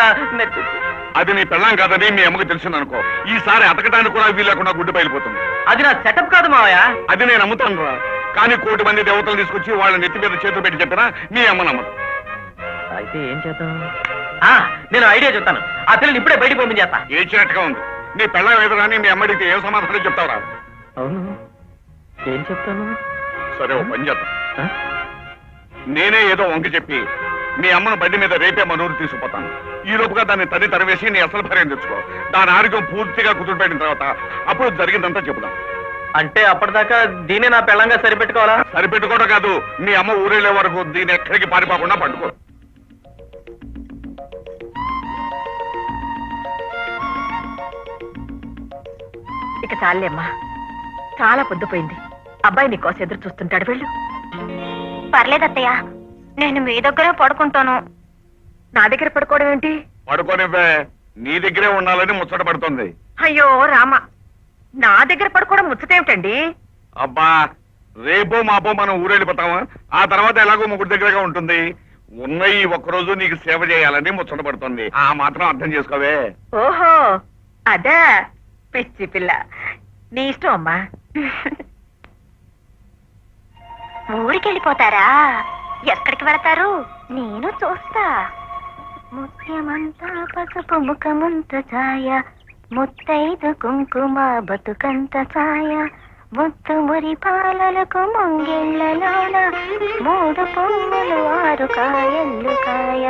అది నీ పెళ్ళాం కాదని మీ అమ్మకి తెలిసిందనుకో, ఈసారి అతకటానికి కూడా వీలు లేకుండా గుడ్డు బయలుపోతుంది. అది నా సెటప్ కాదు మావయ్య. అది నేను నమ్ముతాను రా, కానీ 1 కోటి మంది దేవతలు తీసుకొచ్చి వాళ్ళ నెత్తి మీద చేతులు పెట్టి చెప్పినా మీ అమ్మ నమ్మదు. అయితే ఏం చేద్దాం? నేను ఐడియా చెప్తాను. ఆ పిల్లని ఇప్పుడే బయటికి పంపించేస్తా. ఏడ్చినట్టుగా ఉంది. నీ పెళ్ళాం ఎదురాని మీ అమ్మడికి ఏం సమాధానం చెప్తావురా? అవును, ఏం చెప్తాను? సరే ఓ పని చేద్దాం, నేనే ఏదో వంక చెప్పి మీ అమ్మను బండి మీద రేపే మనూరు తీసుకుపోతాను. ఈ లోపుగా దాన్ని తల్లి తరివేసి నీ అసలు భార్యను తెచ్చుకో. దాని ఆరోగ్యం పూర్తిగా కుదురుపెట్టిన తర్వాత అప్పుడు జరిగిందంతా చెబుదాం. అంటే అప్పటిదాకా దీన్ని నా పెళ్ళంగా సరిపెట్టుకోవాలా? సరిపెట్టుకోవడం కాదు, మీ అమ్మ ఊరెళ్ళే వరకు దీన్ని ఎక్కడికి పారిపోకుండా పట్టుకో. ఇక చాలేమ్మా, చాలా పొద్దుపోయింది. అబ్బాయి నీకోసం ఎదురు చూస్తుంటాడు, వెళ్ళు. పర్లేదత్తయ్య, నేను మీ దగ్గరే పడుకుంటాను. నా దగ్గర పడుకోవడం ఏంటి? పడుకోనివ్వే, నీ దగ్గరే ఉండాలని ముచ్చట పడుతుంది. అయ్యో రామ, నా దగ్గర పడుకోవడం ముచ్చటేమిటండి? అబ్బా, రేపో మాపో మనం ఊరెళ్ళిపోతామా, ఆ తర్వాత ఎలాగో ముగ్గురు దగ్గరగా ఉంటుంది. ఉన్న ఈ ఒక్కరోజు నీకు సేవ చేయాలని ముచ్చట పడుతుంది. ఆ మాత్రం అర్థం చేసుకోవే. ఓహో అదా, పిచ్చి పిల్ల. నీ ఇష్టం అమ్మా. ఊరికెళ్ళిపోతారా? ఎక్కడికి వెళతారు? నేను చూస్తా. ముత్యమంతా పసుపు ముఖమంత ఛాయ, ముత్తైదు కుంకుమ బతుకంత ఛాయ, ముత్తు మురి పాలలకు ముంగిళ్ళలోన, మూడు పొమ్మలు ఆరు కాయల్లు కాయ.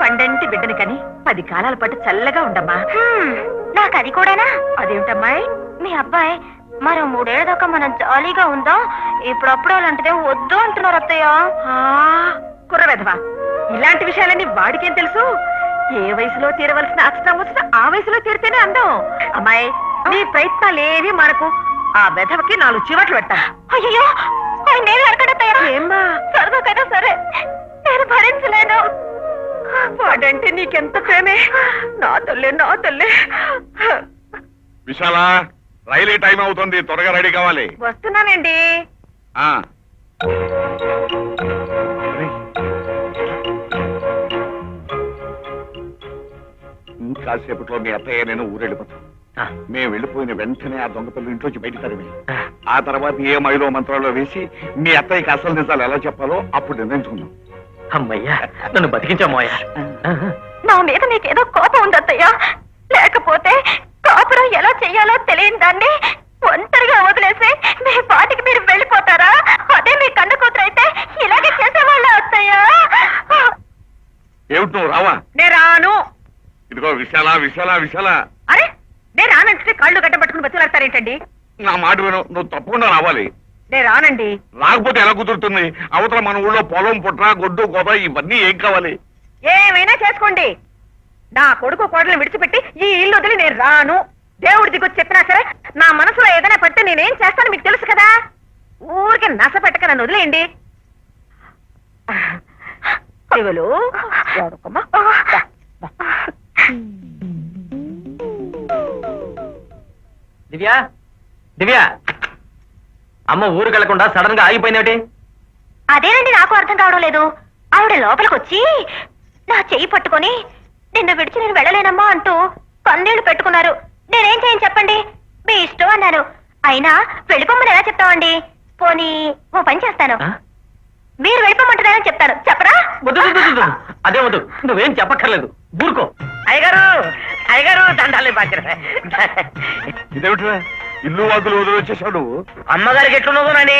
పండంటి బిడ్డని కని 10 కాలాల పాటు చల్లగా ఉండమ్మా. నాకు అది కూడానా? అదేమిటమ్మాయి? మీ అబ్బాయి మరో 3 ఏళ్ల దాకా మనం జాలీగా ఉందాం, ఇప్పుడప్పుడు అలాంటిదే వద్దు అంటున్నారు అత్తయ్య. కుర్ర వెధవా, ఇలాంటి విషయాలన్నీ వాడికేం తెలుసు? ఏ వయసులో తీరవలసిన అక్షరం వచ్చినా ఆ వయసులో తీరితేనే అందం. అమ్మాయి, నీ ప్రయత్నాలేవి మనకు. ఆ వెధవకి 4 చివట్లు పెట్టాను. అయ్యో, ఆయన నేను అడగడత్తయ్య. ఏమ్మా? సరదా కదా, సరే, నేను భరించలేను. వాడంటే నీకెంత ప్రేమే. నా తల్లే, నా తల్లే. విశాల, రైలు టైం అవుతుంది, త్వరగా రెడీ కావాలి. వస్తున్నానండి. ఆ ఇంకాసేపట్లో మీ అత్తయ్య నేను ఊరెళ్ళిపోతాం. మేము వెళ్ళిపోయిన వెంటనే ఆ దొంగ పిల్లలు ఇంట్లోంచి బయట తరిమి, ఆ తర్వాత ఏ మైలో మంత్రాల్లో వేసి మీ అత్తయ్యకి అసలు నిజాలు ఎలా చెప్పాలో అప్పుడు నిర్ణయించుకుందాం. అమ్మయ్యా, నన్ను బతికించమ్మయ్యా. నా మీద నీకేదో కోపం ఉంది అత్తయ్య. లేకపోతే కాపురం ఎలా చెయ్యాలో తెలియని దాన్ని ఒంటరిగా వదిలేసి మీ పాటికి మీరు వెళ్ళిపోతారా? అదే మీ కన్న కూతురు అయితే ఇలాగే చేసేవాళ్ళ అత్తయ్య. ఏమిటి నువ్వు రావా? నేను రాను. ఇదిగో విశాల, విశాల, విశాల. అరే, నేను రానంటే కాళ్ళు గడ్డ పట్టుకుని బతులాడతారేంటండి? నా మాట విను, నువ్వు తప్పకుండా రావాలి. నేను రానండి. రాకపోతే ఎలా కుదురుతుంది? అవతల మన ఊళ్ళో పొలం, పుట్ర, గొడ్డు, గోద ఇవన్నీ ఏం కావాలి? ఏమైనా చేసుకోండి. నా కొడుకు కోడలు విడిచిపెట్టి ఈ ఇల్లు వదిలి నేను రాను. దేవుడి దిగొచ్చి చెప్పినా సరే నా మనసులో ఏదైనా పడితే నేనేం చేస్తాను మీకు తెలుసు కదా. ఊరికి నస పెట్టక నన్ను వదిలేయండి. శివులు, ఎవడుకోమ్మా? దివ్యా, దివ్యా, అమ్మ ఊరికి వెళ్లకుండా సడన్ గా ఆగిపోయిందేమిటి? అదేనండి నాకు అర్థం కావడం లేదు. ఆవిడ లోపలికి వచ్చి నా చెయ్యి పట్టుకొని నిన్ను విడిచి నేను వెళ్ళలేనమ్మా అంటూ కన్నీళ్లు పెట్టుకున్నారు. నేనేం చేయను చెప్పండి? మీ ఇష్టం అన్నారు. అయినా వెళ్ళిపోమని ఎలా చెప్తామండి? పోనీ ఓ పని చేస్తాను, మీరు వెళ్ళిపోమంటున్నారని చెప్తాను. చెప్పరా? అదే వద్దు, నువ్వేం చెప్పక్కర్లేదు, ఊరుకో. అయ్యగారు, అయ్యగారు, దండాలి బాధ్యత. ఇదేమిట్రా ఇల్లు వాదులు వదిలి వచ్చేసావు నువ్వు? అమ్మగారికి ఎట్లున్నదోనని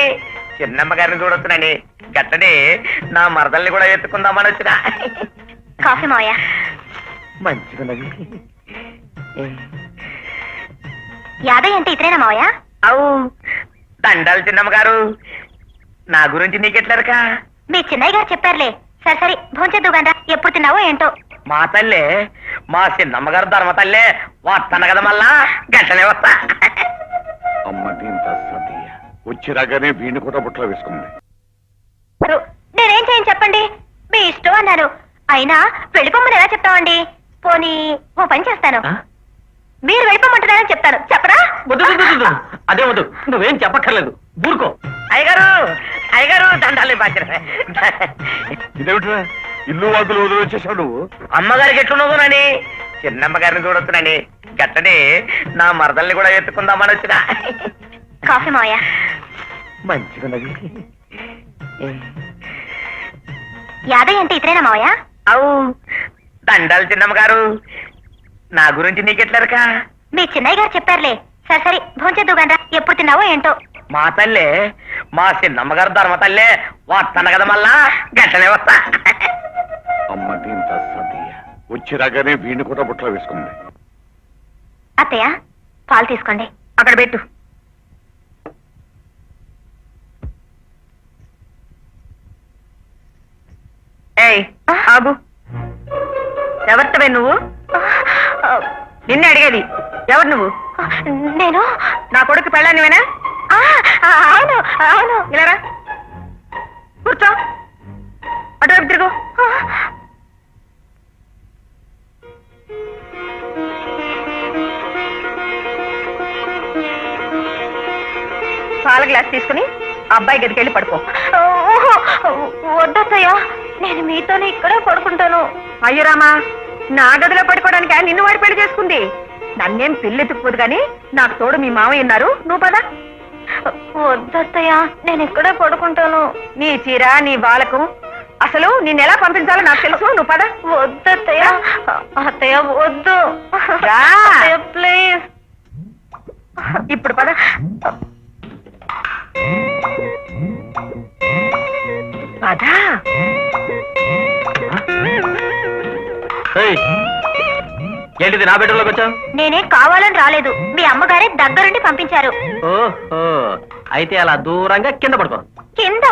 చిన్నమ్మగారిని చూడొచ్చునని, గట్టనే నా మరదల్ని కూడా ఎత్తుకుందామని వచ్చిన. కాఫీ మావయ్య. మంచిగున్నది. యాదయ్య అంటే ఇతరేనా మావయ్య? అవు, దండాలు చిన్నమ్మగారు. నా గురించి నీకెట్లరక? మీ చిన్నయ్య గారు చెప్పారులే. సరే సరే, భోంచేద్దు గండ్రా. ఎప్పుడు తిన్నావో ఏంటో. మా తల్లే, మా చిన్నమ్మగారు ధర్మ తల్లే వస్తాను కదా, మళ్ళా గట్టనే వస్తా. అమ్మ దీంత సతీయ వచ్చి రాగానే వీణి కూడా బుట్టలో వేసుకుంది. నేనేం చేయను చెప్పండి? మీ ఇష్టం అన్నారు. అయినా వెళ్ళిపోమని ఎలా చెప్తామండి? పోనీ ఓ పని చేస్తాను, మీరు వెళ్ళిపోమంటున్నారని చెప్తాను. చెప్పరా? అదే వద్దు, నువ్వేం చెప్పక్కర్లేదు, ఊరుకో. అయ్యగారు, అయ్యగారు, దండాలి బాధ్యత. ఇదేమిట్రా ఇల్లు వాదులు వదిలి వచ్చేసావు నువ్వు? అమ్మగారికి ఎట్లున్నదోనని చిన్నమ్మగారిని చూడొచ్చునని, గట్టనే నా మరదల్ని కూడా ఎత్తుకుందామని వచ్చిన. కాఫీ మావయ్య. మంచిగున్నది. యాదయ్య అంటే ఇతరేనా మావయ్య? అవు, దండాలు చిన్నమ్మగారు. నా గురించి నీకెట్లరక? మీ చిన్నయ్య గారు చెప్పారులే. సరే సరే, భోంచేద్దు గండ్రా. ఎప్పుడు తిన్నావో ఏంటో. మా తల్లే, మా చిన్నమ్మగారు ధర్మ తల్లే వస్తాను కదా, మళ్ళా గట్టనే వస్తా. అమ్మ దీంత సతీయ వచ్చి రాగానే వీణి కూడా బుట్టలో వేసుకుంది. అత్తయ్య, పాలు తీసుకోండి. అక్కడ పెట్టు. ఏయ్, ఆగు. ఎవరితవే నువ్వు? నిన్నే అడిగేది. ఎవరు నువ్వు? నేను నా కొడుకు పెళ్ళానివేనా? ఆ అవును. ఇలా రా. కూర్చో. అటువైపు తిరుగు. పాల గ్లాస్ తీసుకుని అబ్బాయి గదికి వెళ్ళి పడుకో. వద్దయ్యా, నేను మీతోనే ఇక్కడే పడుకుంటాను. అయ్యో రామా, నా గదిలో పడుకోవడానికి నిన్ను వాడి పెళ్లి చేసుకుంది. నన్నేం పిల్లెత్తుకుపోదు గాని నాకు తోడు మీ మామయ్య ఉన్నారు. నువ్వు పద. వద్దయ్యా, నేను ఇక్కడే పడుకుంటాను. నీ చీర నీ బాలకు అసలు నిన్నెలా పంపించాలో నాకు తెలుసు. నువ్వు పద. వద్దయ్యా, అత్తయ్య వద్దు. రా. ప్లీజ్. ఇప్పుడు పద. పద. ఏంటిది నా బెడ్రూమ్లోకి వచ్చావు? నేనేం కావాలని రాలేదు, మీ అమ్మగారే దగ్గరుండి పంపించారు. ఓహో, అయితే అలా దూరంగా కింద పడుకో. కింద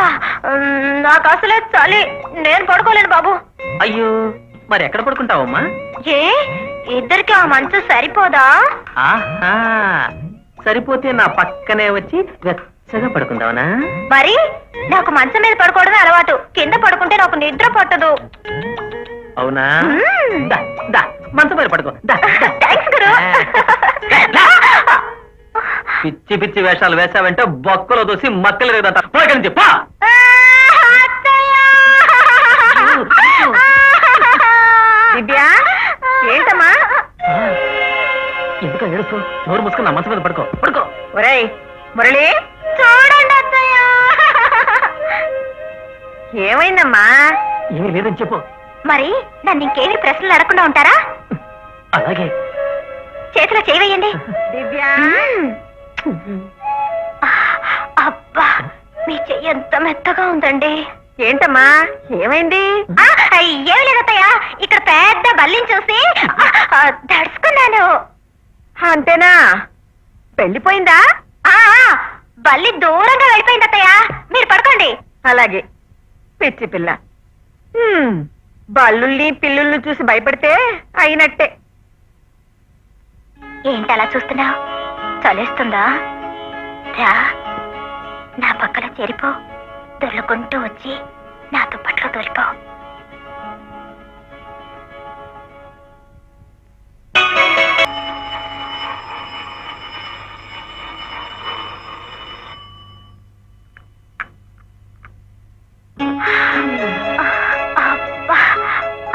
నాకు అసలే చలి, నేను పడుకోలేను బాబు. అయ్యో, మరి ఎక్కడ పడుకుంటావమ్మా? ఏ ఇద్దరికి ఆ మంచు సరిపోదా? ఆహా, సరిపోతే నా పక్కనే వచ్చి వెచ్చగా పడుకుందావనా? మరి నాకు మంచం మీద పడుకోవడమే అలవాటు, కింద పడుకుంటే నాకు నిద్ర పట్టదు. అవునా? దా, దా, మంచం మీద పడుకో. దా, దా. థాంక్స్ గురు. దా. పిచ్చి పిచ్చి వేషాలు వేసావంటే బొక్కలో దోసి మక్కలు లేదంట. పోయి నుంచి పా. దివ్య, ఏంటమ్మా? ఎందుకు ఏడుస్తూ? నోరు మూసుకుని నా మంచం మీద పడుకో. పడుకో. ఒరేయ్ మురళి, చూడండి అత్తయ్య. ఏమైందమ్మా? ఏమీ లేదని చెప్పు. మరి నన్ను ఇంకేమి ప్రశ్నలు అడగకుండా ఉంటారా? అలాగే. చేతిలో చేయవేయండి. దివ్య, అబ్బా, మీ చెయ్యి ఎంత మెత్తగా ఉందండి. ఏంటమ్మా ఏమైంది? ఏమి లేదత్తయ్య, ఇక్కడ పెద్ద బల్లిని చూసి దడుచుకున్నాను. అంతేనా? పెళ్లిపోయిందా? బల్లి దూరంగా వెళ్ళిపోయింది అత్తయ్య. మీరు పడుకోండి. అలాగే. పిచ్చి పిల్ల. బల్లుల్ని పిల్లుల్ని చూసి భయపడితే అయినట్టే. ఏంటి అలా చూస్తున్నావు? చలేస్తుందా? రా, నా పక్కన చేరిపో. దొర్లుకుంటూ వచ్చి నా దుప్పట్లో దొరిపో.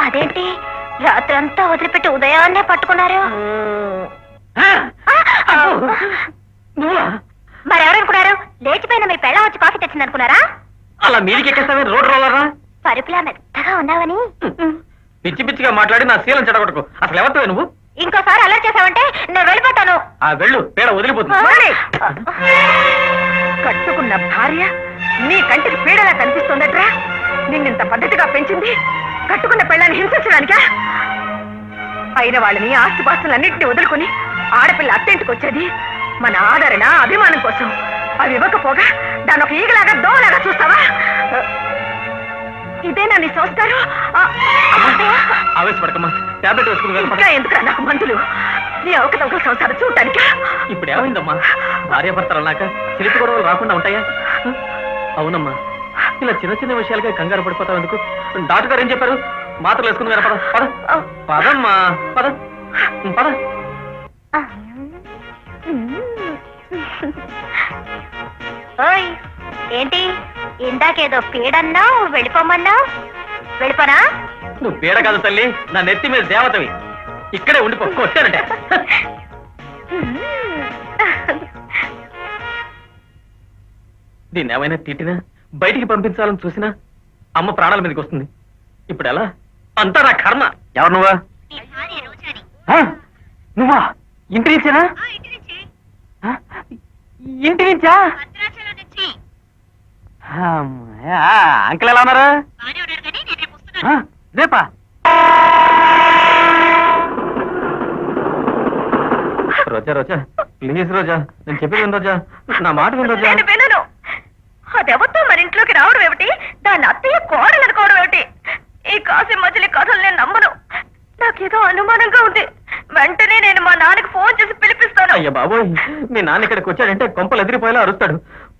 అదేంటి రాత్రంతా వదిలిపెట్టి ఉదయాన్నే పట్టుకున్నారు? మరెవరనుకున్నారు? లేచిపోయిన మీ పెళ్ళ వచ్చి కాఫీ తెచ్చింది అనుకున్నారా? అలా మీదికి ఎక్కేస్తావే రోడ్ రోలరా? పరుపులా మెత్తగా ఉన్నావని. పిచ్చి పిచ్చిగా మాట్లాడి నా శీలం చెడగొట్టకు. అసలు ఎవరితో నువ్వు? ఇంకోసారి అలర్ట్ చేసావంటే నేను వెళ్ళిపోతాను. ఆ వెళ్ళు, పేడ వదిలిపోతుంది. మురళి, కట్టుకున్న భార్య నీ కంటికి పీడలా కనిపిస్తోందట్రా? నిన్నింత పద్ధతిగా పెంచింది కట్టుకున్న పెళ్ళాన్ని హింసించడానికా? అయిన వాళ్ళని ఆస్తిపాస్తులన్నింటినీ వదులుకుని ఆడపిల్ల అత్తింటికి వచ్చేది మన ఆదరణ అభిమానం కోసం. అవి ఇవ్వకపోగా దాని ఒక ఈగలాగా దోవలాగా చూస్తావా? ఇదేనా నీ సంస్కారం? ఆవేశపడకమ్మా, టాబ్లెట్ వేసుకుని ఇంకా ఎందుకురా నాకు మందులు? నీ అవకతవకల సంసారం చూడటానికా? ఇప్పుడు ఏమైందమ్మా? భార్యాభర్తలు అన్నాక చిలిపి గొడవలు రాకుండా ఉంటాయా? అవునమ్మా, ఇలా చిన్న చిన్న విషయాలుగా కంగారు పడిపోతావు ఎందుకు? డాక్టర్ గారు ఏం చెప్పారు? మాత్రలు వేసుకుని పద పద. పదమ్మా, పద పద. ఓయ్, ఏంటి ఇందాకేదో పీడన్నావు, వెళ్ళిపోమన్నావు? వెళ్ళిపోనా? నువ్వు పీడ కాదు తల్లి, నా నెత్తి మీద దేవతవి. ఇక్కడే ఉండిపో, కొట్టానంటే. దీన్ని ఏమైనా తిట్టినా బయటికి పంపించాలని చూసినా అమ్మ ప్రాణాల మీదకి వస్తుంది. ఇప్పుడు ఎలా? అంతా నా కర్మ. ఎవరు నువ్వా? నువ్వా? ఇంటి నుంచేనా? ఇంటి నుంచా? అంకుల్ ఎలా ఉన్నారు? రేపా? రోజా రోజా ప్లీజ్ రోజా, నేను చెప్పేది విను రోజా, నా మాట విను రోజా. నేను వినను. అదెవరితో మన ఇంట్లోకి రావడం ఏమిటి? దాన్ని అత్తయ్య కోడలు అనుకోవడం ఏమిటి? ఈ కాసి మజిలీ కథలు నేను నమ్మను. నాకేదో అనుమానంగా ఉంది. వెంటనే నేను మా నాన్నకి ఫోన్ చేసి పిలిపిస్తాను. అయ్యా బాబోయ్, మీ నాన్న ఇక్కడికి వచ్చాడంటే కొంపలు ఎదిరిపోయేలా అరుస్తాడు.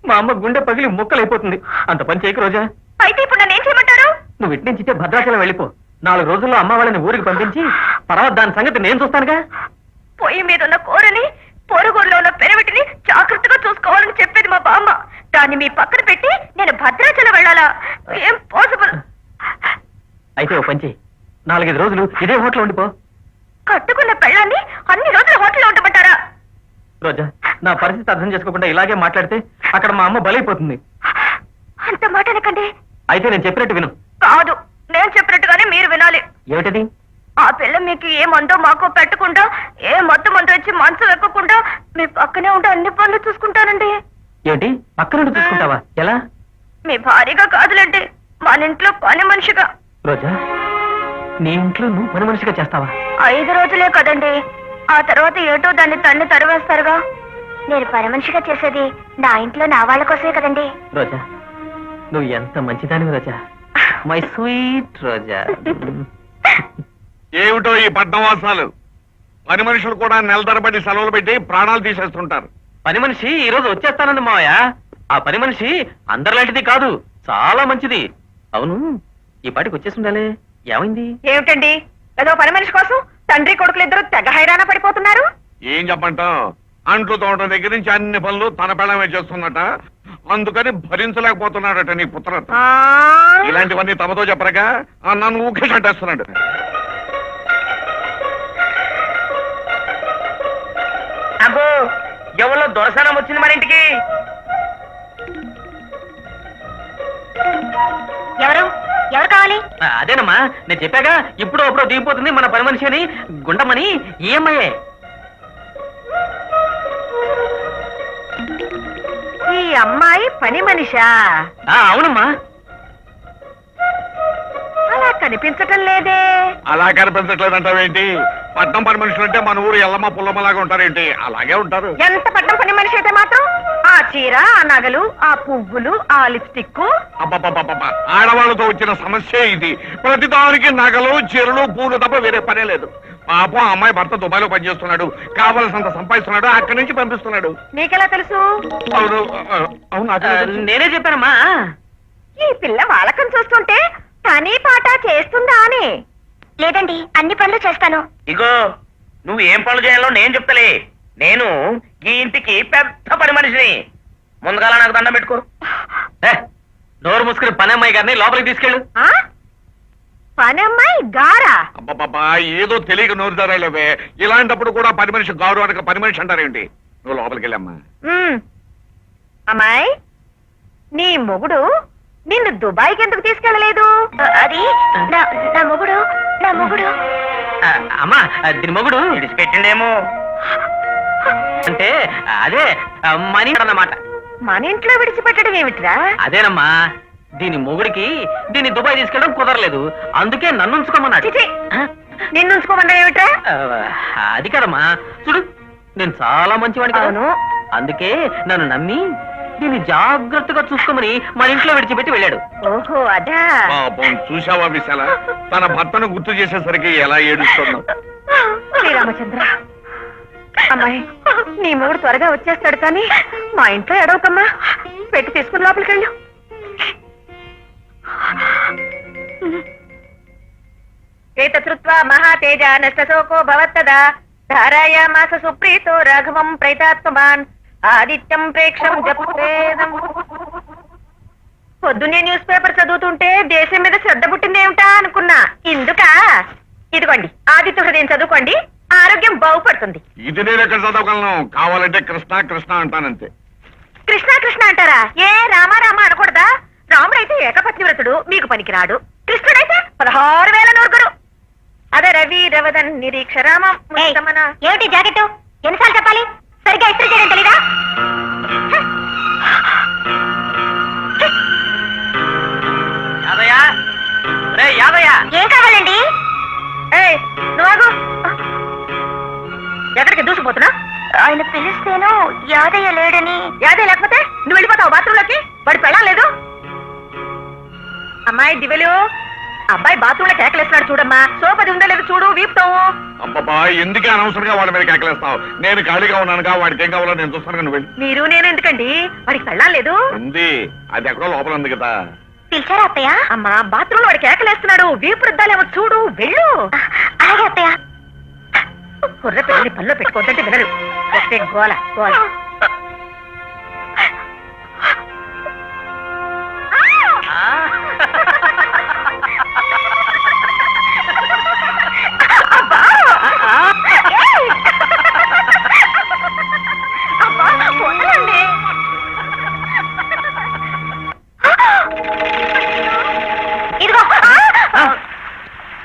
మా అమ్మ గుండె పగిలి ముక్కలైపోతుంది. అంత పని చేయకు రోజా. అయితే ఇప్పుడు నన్ను ఏం చేయమంటారు? నువ్వు ఇటు నుంచి భద్రాచలం వెళ్ళిపో. 4 రోజుల్లో అమ్మ వాళ్ళని ఊరికి పంపించి తర్వాత దాని సంగతి నేను చూస్తానుగా. పొయ్యి మీద ఉన్న కూరని పొరుగురులో ఉన్న పెరవిటిని జాగ్రత్తగా చూసుకోవాలని చెప్పేది మా బామ్మ. దాన్ని మీ పక్కన పెట్టి నేను భద్రాచలం వెళ్ళాలా? ఏం పాసిబుల్? అయితే ఓ పని చెయ్యి, 4-5 రోజులు ఇదే హోటల్ ఉండిపో. కట్టుకున్న పెళ్ళాన్ని అన్ని రోజులు హోటల్లో ఉండమంటారా? రోజా, నా పరిస్థితి అర్థం చేసుకోకుండా ఇలాగే మాట్లాడితే అక్కడ మా అమ్మ బలైపోతుంది. అంత మాట అనకండి. అయితే నేను చెప్పినట్టు విను. కాదు, నేను చెప్పినట్టుగానే మీరు వినాలి. ఏమిటది? ఆ పిల్ల మీకు ఏ మందో మాకో పెట్టకుండా, ఏ మత్తు మందు వచ్చి మంచం ఎక్కకుండా మీ పక్కనే ఉంటే అన్ని పనులు చూసుకుంటానండి. ఏమిటి, పక్క నుండి చూసుకుంటావా? ఎలా? మీ భారీగా కాదులేండి, మన ఇంట్లో పని మనిషిగా. రోజా, నీ ఇంట్లో నువ్వు పని మనిషిగా చేస్తావా? 5 రోజులే కదండి, ఆ తర్వాత ఏటో దాన్ని తన్ని తరివేస్తారుగా. నేను పని మనిషిగా చేసేది నా ఇంట్లో నా వాళ్ళ కోసమే కదండి. రోజా, నువ్వు ఎంత మంచిదానివి రోజా, మై స్వీట్ రోజా. ఏమిటో ఈ పద్మవాసాలు, పని మనుషులు కూడా నెల తరబడి సెలవులు పెట్టి ప్రాణాలు తీసేస్తుంటారు. పని మనిషి ఈ రోజు వచ్చేస్తానంది మావయ్య. ఆ పని మనిషి అందరిలాంటిది కాదు, చాలా మంచిది. అవును, ఈ పాటికి వచ్చేసిండాలే, ఏమైంది? ఏమిటండి, ఏదో పని మనిషి కోసం తండ్రి కొడుకులు ఇద్దరు తెగ హైరాణ పడిపోతున్నారు. ఏం చెప్పంటాం, అంట్లు తోట దగ్గర నుంచి అన్ని పనులు తన పెళ్ళమే చేస్తున్నట, అందుకని భరించలేకపోతున్నాడట నీ పుత్రత. ఇలాంటివన్నీ తమతో చెప్పరగా నన్ను ఊకే చంటేస్తున్నాడు. అబ్బో, ఎవరిలో దొరసనం వచ్చింది మన ఇంటికి. ఎవరు ఎవరు కావాలి? అదేనమ్మా, నేను చెప్పాగా ఇప్పుడు అప్పుడు దిగిపోతుంది మన పని మనిషి అని. గుండమని ఈఎంఐ. ఈ అమ్మాయి పని మనిషా? అవునమ్మా. అలా కనిపించటం లేదే. అలా కనిపించట్లేదంటావేంటి? పట్నం పని మనుషులు అంటే మన ఊరు ఎల్లమ్మ పుల్లమ్మలాగా ఉంటారేంటి? అలాగే ఉంటారు. ఎంత పట్టం పని మనిషి అయితే మాత్రం ఆ చీర, ఆ నగలు, ఆ పువ్వులు, ఆ లిప్స్టిక్. అబ్బబ్బబ్బబ్బా, ఆడవాళ్ళతో వచ్చిన సమస్య ఇది. ప్రతిదానికి నగలు, చీరలు, పూలు తప్ప వేరే పనే లేదు. పాపం అమ్మాయి భర్త దుబాయ్లో పనిచేస్తున్నాడు, కావలసినంత సంపాదిస్తున్నాడు, అక్కడి నుంచి పంపిస్తున్నాడు. నీకెలా తెలుసు? అవును అవును, నాకు తెలుసు. నేనే చెప్పానమ్మా. ఈ పిల్ల వాలకం చూస్తుంటే పని పాట చేస్తుందా అని. లేదండి, అన్ని పనులు చేస్తాను. ఇగో, నువ్వు ఏం పనులు చేయాలో నేను చెప్తలే. నేను ఈ ఇంటికి పెద్ద పని మనిషిని. ముందుగాల నాకు దండం పెట్టుకో. నోరు మూసుకుని పని అమ్మాయి గారిని లోపలికి తీసుకెళ్ళు. ఆ? పని అమ్మాయి గారా? అబ్బబ్బబ్బా, ఏదో తెలియక నోరు ధరలేవే. ఇలాంటప్పుడు కూడా పని మనిషి గౌరవ అనక పని మనిషి అంటారేంటి? నువ్వు లోపలికి వెళ్ళమ్మా. అమ్మాయి, నీ మొగుడు నిన్ను దుబాయ్కి ఎందుకు తీసుకెళ్ళలేదు? అది నా మొగుడు. అమ్మా, దీని మొగుడు విడిచిపెట్టిండేమో. అంటే అదే మనీ అన్నమాట. మన ఇంట్లో విడిచిపెట్టడం ఏమిట్రా? అదేనమ్మా, దీని మొగుడికి దీన్ని దుబాయ్ తీసుకెళ్ళడం కుదరలేదు, అందుకే నన్ను ఉంచుకోమన్నాడు. చిచి, నిన్ను ఉంచుకోమన్నా ఏమిట్రా? అది కదమ్మా, చూడు నేను చాలా మంచివాడిని కదా. అవును. అందుకే నన్ను నమ్మి దీన్ని జాగ్రత్తగా చూసుకోమని మన ఇంట్లో విడిచిపెట్టి వెళ్ళాడు. ఓహో, అదా. పాపం, చూశావా విశాల, తన భర్తను గుర్తు చేసేసరికి ఎలా ఏడుస్తుందో. శ్రీరామచంద్ర, అమ్మాయి, నీ మొగుడు త్వరగా వచ్చేస్తాడు కానీ మా ఇంట్లో ఎడవకమ్మా. పెట్టి తీసుకుని లోపలికి వెళ్ళు. ఏతృత్వా మహాతేజ నష్టశోకో భవత్తదా ధారాయామాస సుప్రీతో రాఘవం ప్రైతాత్మమాన్ ఆదిత్యం ప్రేక్షం జపేదం. పొద్దున్నే న్యూస్ పేపర్ చదువుతుంటే దేశం మీద శ్రద్ధ పుట్టిందేమిటా అనుకున్నా. ఇందుకా? ఇదిగోండి, ఆదిత్య హృదయం చదువుకోండి, ఆరోగ్యం బాగుపడుతుంది. ఇది నేను ఎక్కడ చదవగలను? కావాలంటే కృష్ణ కృష్ణ అంటానంతే. కృష్ణ కృష్ణ అంటారా? ఏ రామా రామ అనకూడదా? రాముడైతే ఏకపత్నివ్రతుడు, మీకు పనికిరాడు. కృష్ణుడైతే 16,000 నూరుగురు. అదే రవి రవదన్ నిరీక్ష రామం. ఏమిటి జాకెట్? ఎన్నిసార్లు చెప్పాలి? సరిగ్గా ఇస్త్రీ చేయడం తెలీదా? యాదయ్య, రే యాదయ్య. ఏం కావాలండి? ఏయ్, నువ్వు ఆగు. ఎక్కడికి దూసిపోతున్నా? ఆయన పిలిస్తేను యాదయ్య లేడని. యాదే లేకపోతే నువ్వు వెళ్ళిపోతావు బాత్రూంలోకి. వాడి పెళ్ళం లేదు. అమ్మాయి దివెలు, అబ్బాయి బాత్రూమ్ లో కేకలేస్తున్నాడు చూడమ్మా. సోపది ఉందా లేదు చూడు, వీపుతావు. అబ్బబ్బా ఎందుకే అనవసరంగా వాడి మీద కేకలేస్తావు? నేను ఖాళీగా ఉన్నానుగా, వాడికి ఏం కావాలో నేను చూస్తాను. నువ్వు వెళ్ళి. మీరు నేను ఎందుకండి, వాడికి పెళ్ళాం లేదు. ఉంది, అది ఎక్కడో లోపల ఉంది కదా. పిలిచారా అత్తయ్య? అమ్మా బాత్రూమ్ లో వాడు కేకలేస్తున్నాడు, వీపు రుద్దాలేమో చూడు, వెళ్ళు. అలాగే అత్తయ్య. కుర్ర పిల్లని పనిలో పెట్టుకోవద్దంటే వినరు. ఒకటే గోల గోల.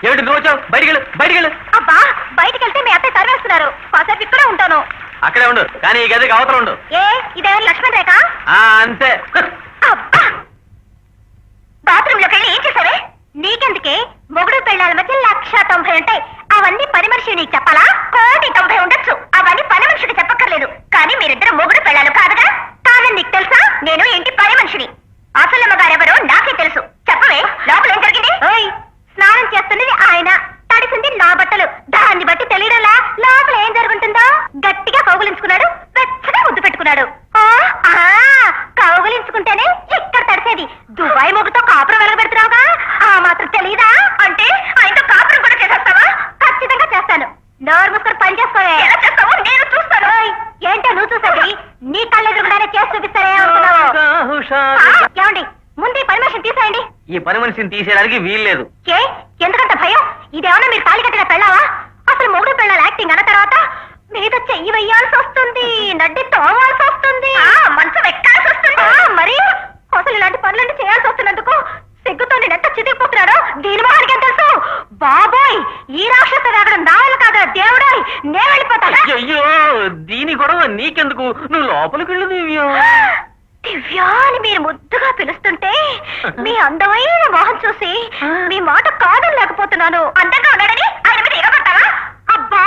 ఏమిటి నువ్వు వచ్చావు? బయటికి అబ్బా బయటికి వెళ్తే మీ అత్తయ్య తరివేస్తున్నారు. కాసేపు ఇక్కడే ఉంటాను. అక్కడే ఉండు, కానీ ఈ గదికి అవతల ఉండు. ఏ ఇదేమైనా లక్ష్మణ్ రేఖ? అంతే. అబ్బా బాత్రూమ్ లోకి వెళ్ళి ఏం చేసావే? నీకెందుకే? మొగుడు పెళ్ళాల మధ్య 1,90,000 ఉంటాయి. అవన్నీ పని మనిషి నీకు చెప్పాలా? 1,90,000 ఉండొచ్చు. అవన్నీ పని మనిషికి చెప్పక్కర్లేదు. కానీ మీరిద్దరు మొగుడు పెళ్ళాలు కాదుగా? కాదని నీకు తెలుసా? నేను ఇంటి పని మనిషిని. అసలు అమ్మగారెవరో నాకే తెలుసు. చెప్పవే, లోపల ఏం జరిగింది? స్నానం చేస్తున్నది ఆయన, తడిసింది నా బట్టలు. దాన్ని బట్టి తెలియడంలా లోపల ఏం జరుగుతుందో? గట్టిగా కౌగులించుకున్నాడు, వెచ్చగా ముద్దు పెట్టుకున్నాడు. కౌగులించుకుంటేనే ఇక్కడ తడిసేది. దుబాయ్ మొగుతో కాపురం వెలగబెడుతున్నావుగా, ఆ మాత్రం తెలీదా? అంటే ఆయనతో కాపురం కూడా చేసేస్తావా? ఖచ్చితంగా చేస్తాను. నోరు మూసుకొని పని చేసుకోవే. ఎలా చేస్తావో నేను చూస్తాను. ఏంటో నువ్వు చూసేది? నీ కళ్ళెదురుగానే చేసి చూపిస్తారే అనుకున్నావు. ఏమండి, ముందు పని మనిషిని తీసేయండి. ఈ పని మనిషిని తీసేయడానికి వీల్లేదు. ఏ ఎందుకంత భయం? ఇదేమన్నా మీరు తాళి కట్టిన పెళ్ళావా? అసలు మొగుడు పెళ్ళాలి యాక్టింగ్ అన్న తర్వాత మీద చెయ్యి వెయ్యాల్సి వస్తుంది, నడ్డి తోమాల్సి వస్తుంది, మంచం ఎక్కాల్సి వస్తుంది. మరి అసలు ఇలాంటి పనులన్నీ చేయాల్సి వస్తున్నందుకు సిగ్గుతో నేనెంత చితికిపోతున్నాడో దీని మొహానికి ఏం తెలుసు? బాబోయ్, ఈ రాక్షస రాగడం నా వల్ల కాదా దేవుడా? నే వెళ్ళిపోతానా? అయ్యో దీని గొడవ నీకెందుకు, నువ్వు లోపలికి వెళ్ళు. దివ్య అని మీరు ముద్దుగా పిలుస్తుంటే మీ అందమైన మొహం చూసి మీ మాట కాదనలేకపోతున్నాను. అందంగా ఉన్నాడని ఆయన మీద ఎగబడతావా? అబ్బా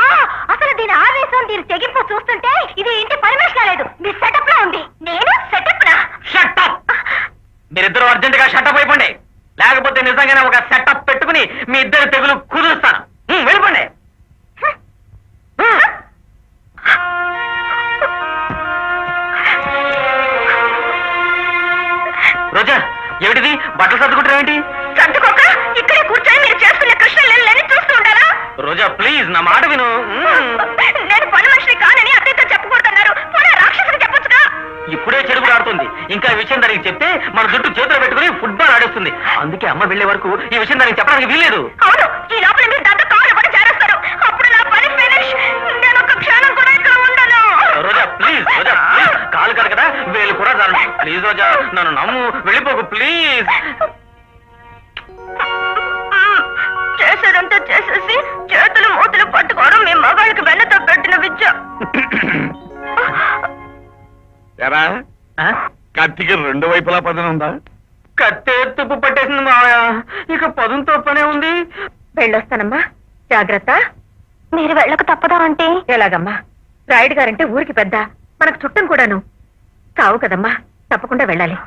అసలు దీని ఆవేశం, దీని తెగింపు చూస్తుంటే ఇది ఇంటి పర్మిషన్ లేదు, మీ సెటప్ లా ఉంది. నేను సెటప్ నా? మీరిద్దరు అర్జెంట్ గా షటప్ అయిపోండి, లేకపోతే నిజంగానే ఒక సెటప్ పెట్టుకుని మీ ఇద్దరు తెగులు కుదురుస్తాను. వెళ్ళిపోండి. రోజా ఏమిటిది? బట్టలు సర్దుకుంటారు ఏంటి? సర్దుకోక ఇక్కడే కూర్చొని మీరు చేస్తున్న కృష్ణలని చూస్తూ ఉండాలా? రోజా ప్లీజ్ నా మాట విను. నేను పని మనిషిని కానని అత్తయ్యతో చెప్పకూడదన్నారు. రాక్షసుని చెప్పొచ్చుగా. ఇప్పుడే చెడుగుడు ఆడుతుంది, ఇంకా ఈ విషయం దానికి చెప్తే మన జుట్టు చేతులు పెట్టుకుని ఫుట్బాల్ ఆడేస్తుంది. అందుకే అమ్మ వెళ్లే వరకు ఈ విషయం దానికి చెప్పడానికి వీల్లేదు. అవును, ఈ లోపల మీరు దాంతో కాలు కూడా చేరేస్తారు. అప్పుడు నా పని ఫినిష్. నేను ఒక క్షణం కూడా ఇక్కడ ఉండను. రోజా ప్లీజ్, రోజా ప్లీజ్, కాలు కాదు కదా వేలు కూడా చాలు. ప్లీజ్ రోజా నన్ను నమ్ము, వెళ్ళిపోకు ప్లీజ్. చేసేదంతా చేసేసి చేతులు మూతులు పట్టుకోవడం మీ మగాళ్ళకి వెన్నతో పెట్టిన విద్య. ఎరా కత్తికి రెండు వైపులా పదన ఉందా? కత్తే తుప్పు పట్టేసింది మావయ్య, ఇక పదుంతో పనే ఉంది. వెళ్ళొస్తానమ్మా, జాగ్రత్త. మీరు వెళ్ళక తప్పదా అంటే? ఎలాగమ్మా, రాయుడు గారంటే ఊరికి పెద్ద, మనకు చుట్టం కూడాను. కావు కదమ్మా, తప్పకుండా వెళ్ళాలి.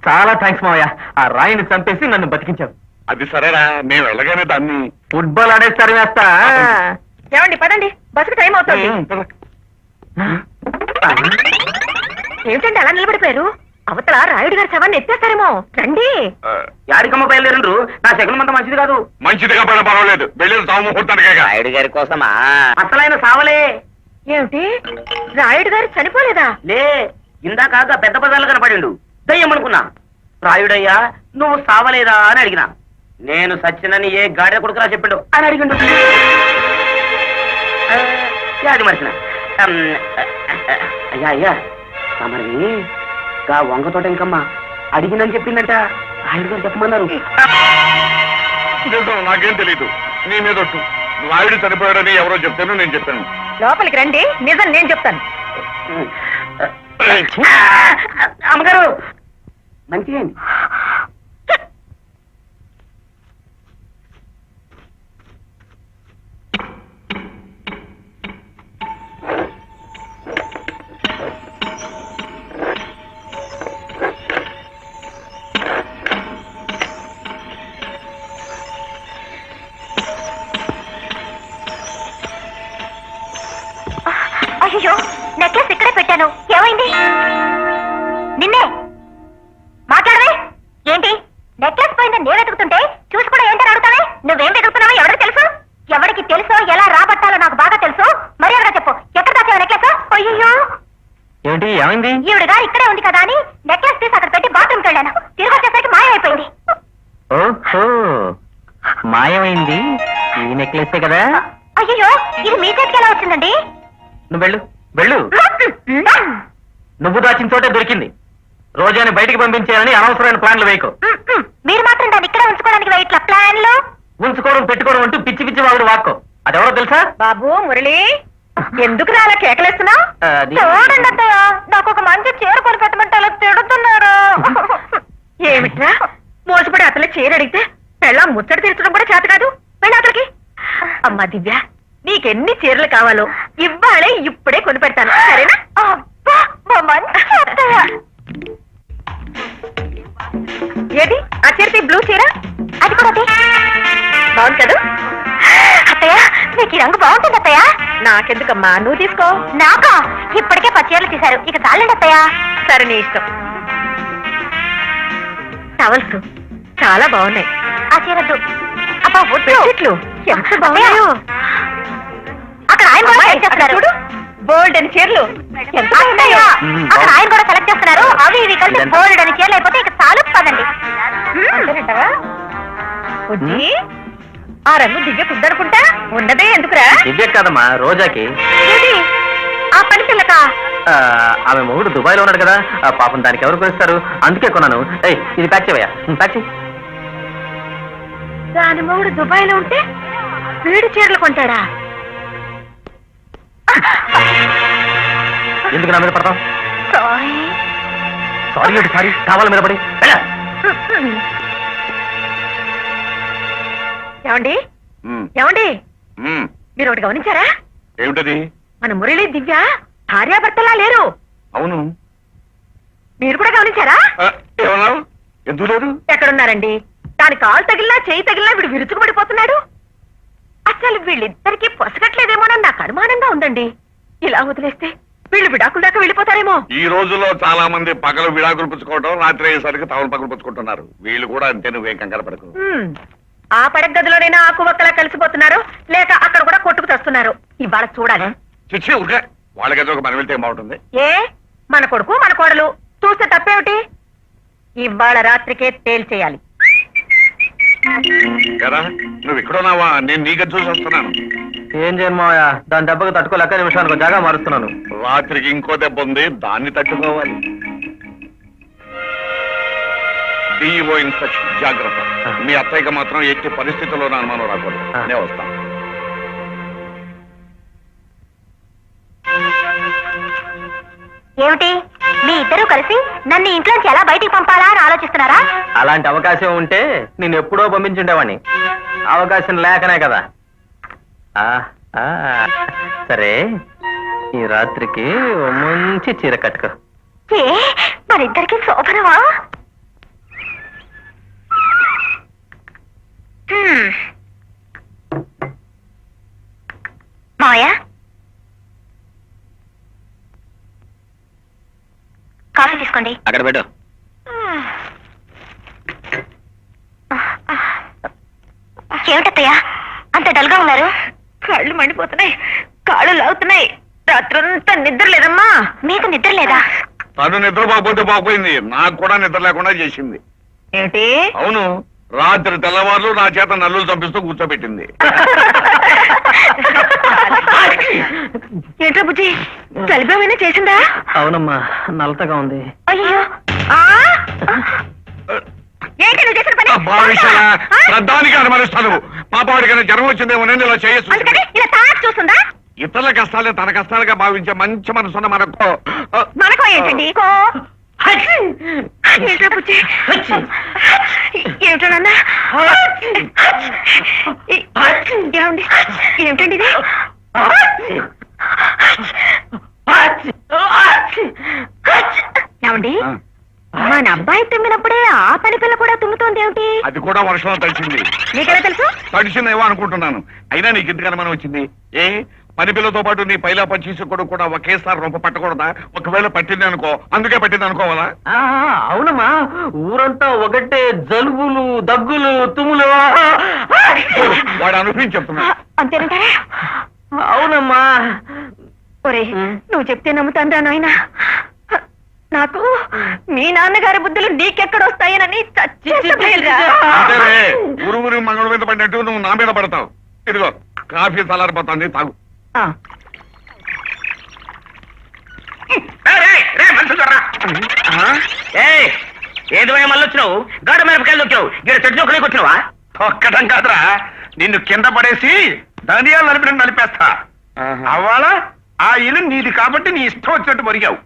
చాలా థ్యాంక్స్ మావయ్య, ఆ రాయిని చంపేసి నన్ను బతికించావు. అది సరేరా, నేను వెళ్ళగానే దాన్ని ఫుట్బాల్ ఆడేస్తారు వేస్తా. ఏమండి పదండి, బస్సుకు టైం అవుతుంది. ఏమిటండి అలా నిలబడిపోయారు? అవతల రాయుడు గారి శవాన్ని ఎత్తేస్తారేమో, రండి. యాడికమ్మ బయలుదేరు, నా శకునం అంత మంచిది కాదు. మంచిదిగా పడిన పర్వాలేదు, వెళ్ళేది తాము ముహూర్తానికే. రాయుడు గారి కోసమా? అసలైన సావలే. ఏమిటి, రాయుడు గారు చనిపోలేదా? లే, ఇందాక పెద్ద పదాలు కనపడిండు, దయ్యమనుకున్నా. రాయుడయ్యా నువ్వు సావలేదా అని అడిగినా. నేను సచ్చినని ఏ గాడిద కొడుకురా చెప్పిండు అని అడిగిండు. అది మరిచిన అయ్యా అయ్యా తమరిని గా వంగ తోట ఇంకమ్మా అడిగిందని చెప్పిందంట. రాయుడు గారు చెప్పమన్నారు. నాకేం తెలీదు, నీ మీద ఒట్టు. రాయుడు చనిపోయాడని ఎవరో చెప్తాను, నేను చెప్పాను. లోపలికి రండి, నిజం నేను చెప్తాను. అమ్మగారు మంచిగా ఇక్కడే ఉంది కదా అని నెక్లెస్ తీసి అక్కడ పెట్టి బాత్రూమ్కి వెళ్ళాను. తిరిగి వచ్చేసరికి మాయమైపోయింది. ఓహో, మాయమైంది ఈ నెక్లెస్ కదా. అయ్యో, ఇది మీ చేతికి ఎలా వచ్చిందండి? నువ్వు వెళ్ళు వెళ్ళు. నువ్వు దాచిన చోటే దొరికింది. రోజాని బయటికి పంపించేయాలని అనవసరమైన ప్లాన్లు వేయకు. మీరు మాత్రం దాన్ని ఇక్కడే ఉంచుకోవడానికి ఇట్లా ప్లాన్లు ఉంచుకోవడం పెట్టుకోవడం అంటూ పిచ్చి పిచ్చి వాడు వాక్కో. అదెవరో తెలుసా? బాబు మురళి, ఎందుకు అలా కేకలేస్తున్నావు? అది చూడండి అత్తయ్య, నాకు ఒక మంచి చీర కొని పెట్టమంటే అలా తిడుతున్నారు. ఏమిట్రా మోసపడి అతలే చీర అడిగితే పెళ్ళ ముచ్చట తీర్చడం కూడా చేత కాదు. వెళ్ళి అతలకి. అమ్మా దివ్య, నీకెన్ని చీరలు కావాలో ఇవ్వాలే ఇప్పుడే కొని పెడతాను, సరేనా? అబ్బా, మా మంచి అత్తయ్య. ఏది ఆ చీర బ్లూ చీర? అది కూడా బాగుంది కదా? అత్తయ్య, మీకు ఈ రంగు బాగుంటుంది అత్తయ్య. నాకెందుకమ్మా, నువ్వు తీసుకో. నాకా? ఇప్పటికే 10 చీరలు తీశారు, ఇక చాలండి అత్తయ్య. సరే నీ ఇష్టం. టవల్స్ చాలా బాగున్నాయి. ఆ చీరద్దు. అబ్బా, వద్దు. బెడ్షీట్లు ఎంత బాగున్నాయో. అక్కడ ఆయన కూడా సెలెక్ట్ చేస్తున్నారు. చూడు, బోల్డ్ అని చీరలు ఎంత అత్తయ్య, బాగున్నాయో. అక్కడ ఆయన కూడా సెలెక్ట్ చేస్తున్నారు. అవి ఇవి కలిసి బోల్డ్ అని చీరలు అయిపోతే ఇక చాలు పదండి. అంతేనంటావా? బుజ్జి, ఆ రంగు దివ్య కుద్దనుకుంటా. ఉన్నదే ఎందుకురా? దివ్య కాదమ్మా, రోజాకి. ఏది? ఆ పని పిల్లక? ఆమె మొగుడు దుబాయ్ లో ఉన్నాడు కదా, పాపం దానికి ఎవరు కొనిస్తారు, అందుకే కొన్నాను. ఇది ప్యాక్ చేయవయ్యా, ప్యాక్ చేయి. దాని మొగుడు దుబాయ్ లో ఉంటే వీడి చీరలు కొంటాడా? ఎందుకు నా మీద పడతాం? సారీ. సారీ ఏంటి సారీ, కావాలి మీద పడి. ఏమండి ఉమ్, ఏమండి, ఉమ్. మీరు ఒకటి గమనించారా? ఏమిటది? మన మురళి దివ్య భార్యాభర్తలా లేరు. అవును. మీరు కూడా గమనించారా? ఏమన్నావు? ఎందుకు లేదు? ఎక్కడున్నారండి? దాని కాలు తగిలినా చేయి తగిలినా వీడు విరుచుకుపడిపోతున్నాడు. అసలు వీళ్ళిద్దరికీ పొసగట్లేదేమోనని నాకు అనుమానంగా ఉందండి. ఇలా వదిలేస్తే వీళ్ళు విడాకుల దాకా వెళ్ళిపోతారేమో. ఈ రోజుల్లో చాలా మంది పగలు విడాకులు పుచ్చుకోవడం, రాత్రి అయ్యేసరికి తవలు పగలు పుచ్చుకుంటున్నారు. వీళ్ళు కూడా అంతే, నువ్వేం కంగారు పడకు. ఆ పడక గదిలోనైనా ఆకువక్కలా కలిసిపోతున్నారు, లేక అక్కడ కూడా కొట్టుకు తెస్తున్నారు. ఇవాళ చూడాలి. చిచ్చి ఊరికే వాళ్ళకైతే ఒక మనం వెళ్తే ఏం బాగుంటుంది? ఏ మన కొడుకు మన కోడలు చూస్తే తప్పేమిటి? ఇవాళ రాత్రికే తేల్చేయాలి. ఎరా, నువ్వు ఇక్కడున్నావా? నేను నీకు చూసి వస్తున్నాను. ఏం చేయమాయా, దాని దెబ్బకు తట్టుకోలేక నిమిషానికి జాగా మారుస్తున్నాను. రాత్రికి ఇంకో దెబ్బ ఉంది, దాన్ని తట్టుకోవాలి. డిఓ ఇన్స్పెక్షన్, జాగ్రత్త. మీ అత్తయ్యకి మాత్రం ఎట్టి పరిస్థితుల్లోనూ అనుమానం రాకూడదు. నేను వస్తాను. ఏమిటి, మీ ఇద్దరూ కలిసి నన్ను ఇంట్లోంచి ఎలా బయటికి పంపాలా అని ఆలోచిస్తున్నారా? అలాంటి అవకాశం ఉంటే నేను ఎప్పుడో పంపించుండేవాణ్ణి. అవకాశం లేకనే కదా. సరే, ఈ రాత్రికి ఓ మంచి చీర కట్టుకో. ఏ, మనిద్దరికి శోభనమా? మావయ్య, కాఫీ తీసుకోండి. అక్కడ పెట్టు. ఏమిటత్తయ్యా అంత డల్గా ఉన్నారు? కాళ్ళు మండిపోతున్నాయి, కాళ్ళు లాగుతున్నాయి. రాత్రంతా నిద్ర లేదమ్మా. మీకు నిద్ర లేదా? తను నిద్రపోకపోతే బాగుపోయింది, నాకు కూడా నిద్ర లేకుండా చేసింది. ఏమిటి? అవును, రాత్రి తెల్లవారులు నా చేత నల్లులు చంపిస్తూ కూర్చోబెట్టింది. ఏంట్రా బుజ్జి, చలిపేమైనా చేసిందా? అవునమ్మా, నల్లతగా ఉంది. అయ్యో, ఏంటి నువ్వు చేసిన పని? శ్రద్ధానికి అనుమానిస్తాను. పాపవాడికైనా జ్వరం వచ్చిందేమోనని ఇలా చేయొచ్చు. అందుకని ఇలా తాకి చూస్తుందా? ఇతరుల కష్టాలే తన కష్టాలుగా భావించే మంచి మనసున్న మనకు మనకో ఏంటండి? ఏంట్రా బుజ్జి, ఏమిటో నాన్న? ఏమండి, ఏమిటండి ఇది? ఏమండి, మన అబ్బాయి తుమ్మినప్పుడే ఆ పని పిల్ల కూడా తుమ్ముతోంది ఏమిటి? అది కూడా వర్షంలో తడిచింది. నీకెలా తెలుసు? తడిచిందేమో అనుకుంటున్నాను. అయినా నీకు ఇంతకన్నా మనం వచ్చింది ఏ? పని పిల్లతో పాటు నీ పైలా పచ్చి కూడా ఒకేసారి రొంప పట్టకూడదా? ఒకవేళ పట్టింది అనుకో, అందుకే పట్టింది అనుకోవాలా? అవునమ్మా, ఊరంతా ఒకటే జలుబులు, దగ్గులు, తుమ్ములు. వాడు అనుభవించి చెప్తున్నా. అంతేనంటారా? అవునమ్మా. ఒరే, నువ్వు చెప్తే నమ్ముతాను రా నాయనా. నాకు మీ నాన్నగారి బుద్ధులు నీకెక్కడొస్తాయనని అంతేలే, ఊరు మంగళ మీద పడినట్టు నువ్వు నా మీద పడతావు. ఇదిగో కాఫీ చల్లారిపోతుంది, తాగు. ఏదో మళ్ళీ వచ్చినావు, గాడ మిరపకాయలు వచ్చావు, గిడ చెట్టు ఒకరికి వచ్చినావా? ఒక్కటం కాదురా, నిన్ను కింద పడేసి ధనియాలు నలిపేస్తా. అవ్వాల ఆ ఇల్లు నీది కాబట్టి నీ ఇష్టం వచ్చినట్టు మరిగావు.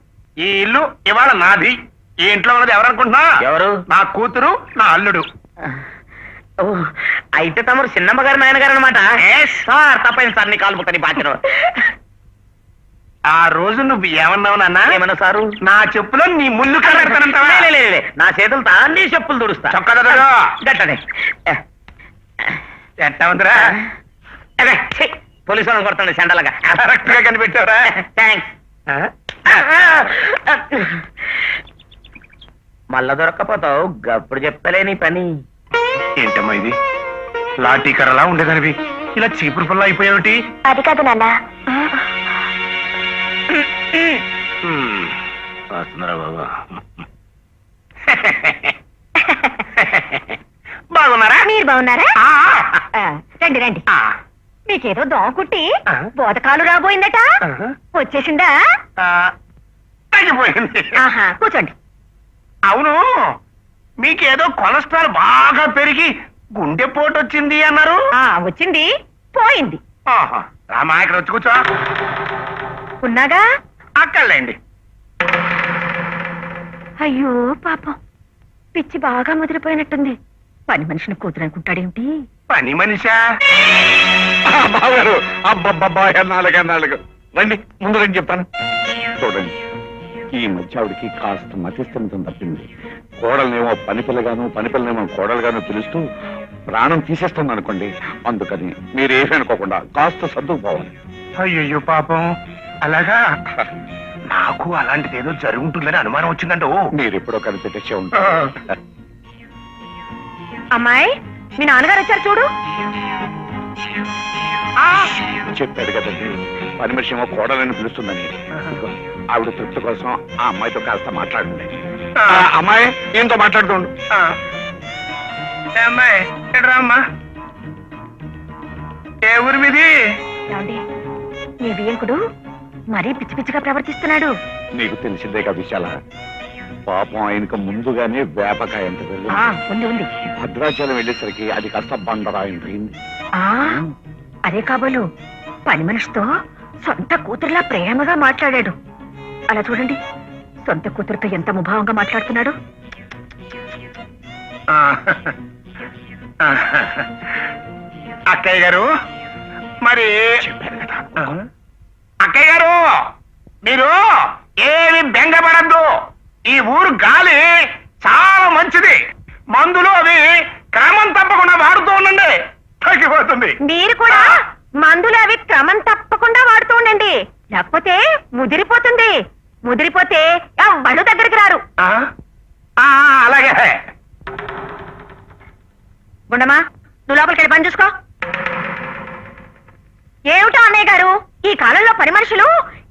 ఈ ఇల్లు ఇవాళ నాది. ఈ ఇంట్లో ఉన్నది ఎవరనుకుంటున్నా? ఎవరు? నా కూతురు, నా అల్లుడు. ఓ, అయితే తమరు చిన్నమ్మ గారి నాయనగారు అనమాట. సార్ తప్పైంది సార్, నీ కాలు పుట్టని బాధ్యత. ఆ రోజు నువ్వు ఏమన్నావు నాన్న? ఏమన్నా సారు? నా చెప్పులో నీ ముళ్ళు కడతానంటావా? నా చేతులు తాన్ని చెప్పులు తుడుస్తా. చొక్కదరా గట్టనే ఎట్టా ఉందిరా? పోలీసు వాళ్ళని కొడతాను సెండలుగా. కరెక్ట్ గా కనిపెట్టావురా. థ్యాంక్స్. మళ్ళా దొరక్కపోతావు, గప్పుడు చెప్పలేని పని. ఏంటమ్మా ఇది? లాఠీ కర్రలా ఉండేదనివి ఇలా చీపురు పుల్ల అయిపోయావుటి? అది కాదు నాన్న. వస్తున్నారా బాబా? బాగున్నారా? మీరు బాగున్నారా? ఆ, రండి రండి. ఆ, మీకేదో దోమ కుట్టి ఆ. బోధకాలు రాబోయిందట. ఆహా. వచ్చేసిందా? ఆ, తగ్గిపోయింది. ఆహా, కూర్చోండి. అవును, మీకేదో కొలెస్ట్రాల్ బాగా పెరిగి గుండెపోటు వచ్చింది అన్నారు. వచ్చింది, పోయింది. ఆహా. రామా, ఇక్కడ వచ్చి కూర్చో. ఉన్నాగా? అక్కర్లేండి. అయ్యో పాపం, పిచ్చి బాగా ముదిరిపోయినట్టుంది. పని మనిషిని కూతురు అనుకుంటాడేమిటి? పని మనిషా? బాగారు అబ్బబ్బబ్బా, ఎన్నాళ్ళకు రండి, ముందు రండి చెప్తాను. చూడండి, ఈ మధ్య ఆవిడికి కాస్త మతిస్థిమితం తప్పింది. కోడలనేమో పనిపిల్లగాను, పనిపిల్లనేమో కోడలుగాను పిలుస్తూ ప్రాణం తీసేస్తుంది అనుకోండి. అందుకని మీరేమీ అనుకోకుండా కాస్త సర్దుకుపోవాలి. అయ్యయ్యో పాపం, అలాగా? నాకు అలాంటిది ఏదో జరుగుతుందని అనుమానం వచ్చిందంట. మీరు ఎప్పుడో కనిపెట్టేసే ఉంటారు. అమ్మాయి, మీ నాన్నగారు వచ్చారు చూడు. చెప్పాడు కదండి, పని మనిషి ఏమో కోడలని పిలుస్తుందని. ఇదిగో, ఆవిడ తృప్తి కోసం ఆ అమ్మాయితో కాస్త మాట్లాడండి. అమ్మాయి ఈయనతో మాట్లాడుతుండు. అమ్మాయి ఎడరా అమ్మా? ఏ ఊరి మీది? ఏమండి, మీ బియ్యంకుడు మరీ పిచ్చి పిచ్చిగా ప్రవర్తిస్తున్నాడు. నీకు తెలిసిందేగా విశాల, పాపం ఆయనకు ముందుగానే వేపకాయ ఎంత ఉంది ఉంది. భద్రాచలం వెళ్ళేసరికి అది కాస్త బండరాయింది. అదే కాబోలు పని మనిషితో సొంత కూతురులా ప్రేమగా మాట్లాడాడు. అలా చూడండి, సొంత కూతురుతో ఎంత ముభావంగా మాట్లాడుతున్నాడు. అక్కయ్య గారు, మరి అక్కయ్య గారు, మీరు ఏమి బెంగపడద్దు. ఈ ఊరు గాలి చాలా మంచిది. మందులు అవి క్రమం తప్పకుండా వాడుతూ ఉండండి, తగ్గిపోతుంది. మీరు కూడా మందులు అవి క్రమం తప్పకుండా వాడుతూ ఉండండి, లేకపోతే ముదిరిపోతుంది. ముదిరిపోతే బళ్ళు దగ్గరికి రారు. అలాగే. గుండమ్మా, నువ్వు లోపలికి వెళ్ళి పని చూసుకో. ఏమిటో అన్నయ్య గారు, ఈ కాలంలో పని మనుషులు